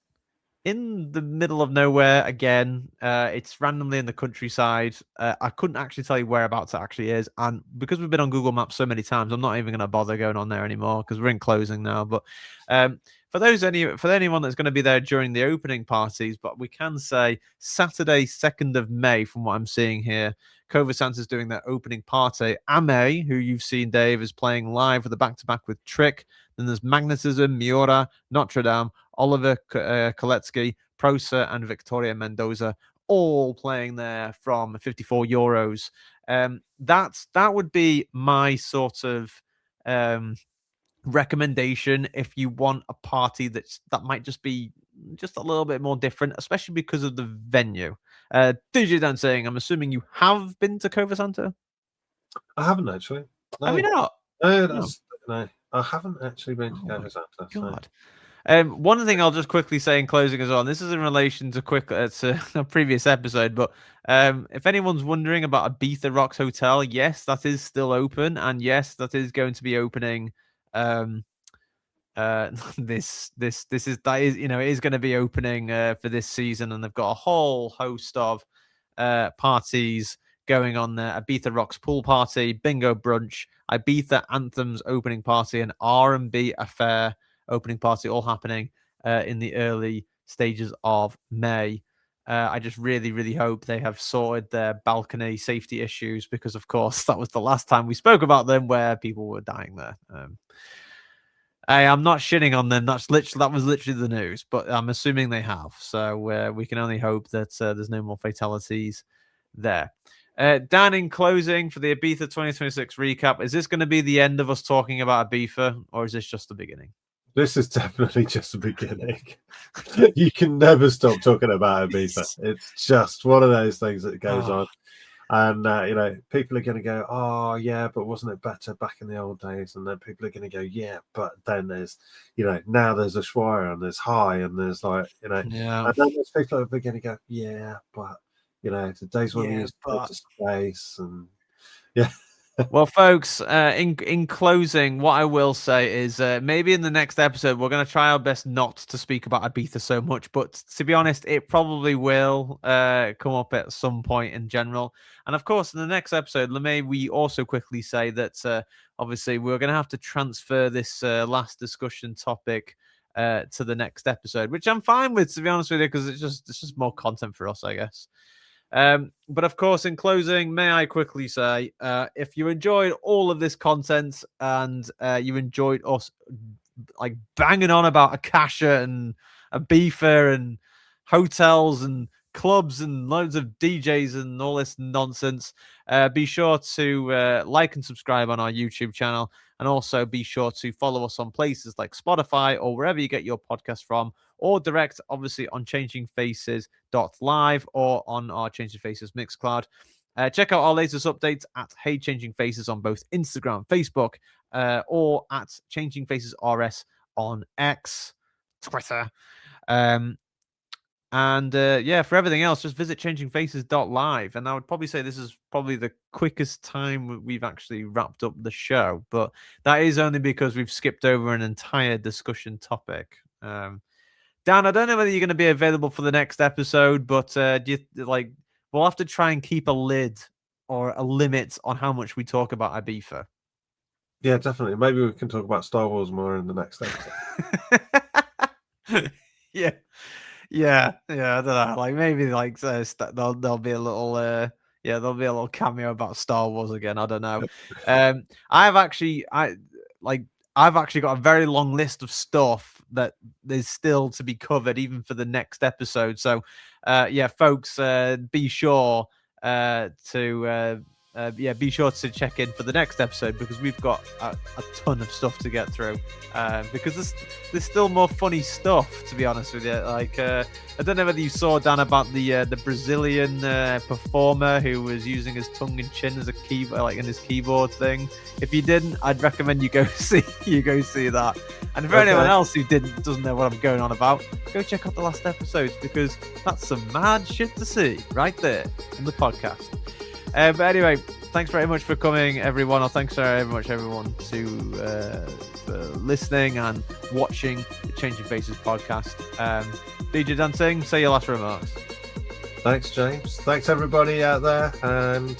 in the middle of nowhere again. It's randomly in the countryside. I couldn't actually tell you whereabouts it actually is, and because we've been on Google Maps so many times, I'm not even going to bother going on there anymore because we're in closing now. But for anyone that's going to be there during the opening parties, but we can say Saturday, 2nd of May, from what I'm seeing here, Cova Santa's doing their opening party. Ame, who you've seen, Dave, is playing live with a back-to-back with Trick. Then there's Magnetism, Miura, Notre Dame, Oliver Koletsky, Prosa, and Victoria Mendoza, all playing there from 54 euros. That would be my sort of recommendation if you want a party that might just be just a little bit more different, especially because of the venue. DJ Dan saying, I'm assuming you have been to Cova Santa? I haven't actually. No. Have you not? No, I haven't actually been to Cova Santa. God. One thing I'll just quickly say in closing as well, and this is in relation to a previous episode, but if anyone's wondering about Ibiza Rocks Hotel, yes, that is still open, and yes, that is going to be opening. This is it is going to be opening for this season, and they've got a whole host of parties going on there. Ibiza Rocks pool party, bingo brunch, Ibiza Anthems opening party, and R&B affair opening party, all happening in the early stages of May. I just really, really hope they have sorted their balcony safety issues, because, of course, that was the last time we spoke about them, where people were dying there. I'm not shitting on them. That was literally the news, but I'm assuming they have. So we can only hope that there's no more fatalities there. Dan, in closing for the Ibiza 2026 recap, is this going to be the end of us talking about Ibiza, or is this just the beginning? This is definitely just the beginning. You can never stop talking about Ibiza. It's just one of those things that goes on. And, people are going to go, oh, yeah, but wasn't it better back in the old days? And then people are going to go, yeah, but then there's, now there's Ushuaia and there's High and there's and then there's people that are going to go, yeah, but, the days when we used to go to space and, yeah. Well, folks, in closing, what I will say is maybe in the next episode, we're going to try our best not to speak about Ibiza so much. But to be honest, it probably will come up at some point in general. And of course, in the next episode, may we also quickly say that obviously we're going to have to transfer this last discussion topic to the next episode, which I'm fine with, to be honest with you, because it's just more content for us, I guess. But of course, in closing, may I quickly say, if you enjoyed all of this content and you enjoyed us like banging on about Akasha and Ibiza and hotels and clubs and loads of DJs and all this nonsense, be sure to like and subscribe on our YouTube channel, and also be sure to follow us on places like Spotify or wherever you get your podcast from, or direct, obviously, on changingfaces.live or on our Changing Faces Mixcloud. Check out our latest updates at Hey Changing Faces on both Instagram, Facebook, or at Changing Faces RS on X, Twitter. And for everything else, just visit changingfaces.live. And I would probably say this is probably the quickest time we've actually wrapped up the show. But that is only because we've skipped over an entire discussion topic. Dan, I don't know whether you're going to be available for the next episode, but we'll have to try and keep a lid or a limit on how much we talk about Ibiza. Yeah, definitely. Maybe we can talk about Star Wars more in the next episode. Yeah, I don't know. Like maybe like there'll be a little there'll be a little cameo about Star Wars again. I don't know. I've actually got a very long list of stuff that is still to be covered, even for the next episode. So, folks, be sure be sure to check in for the next episode, because we've got a ton of stuff to get through. Because there's still more funny stuff, to be honest with you. Like I don't know whether you saw, Dan, about the Brazilian performer who was using his tongue and chin as a keyboard, like in his keyboard thing. If you didn't, I'd recommend you go see that. And for anyone else who doesn't know what I'm going on about, go check out the last episodes, because that's some mad shit to see right there in the podcast. But anyway, thanks very much for coming, everyone. Or thanks very much, everyone, for listening and watching the Changing Faces podcast. DJ Dan Singh, say your last remarks. Thanks, James. Thanks, everybody out there. And,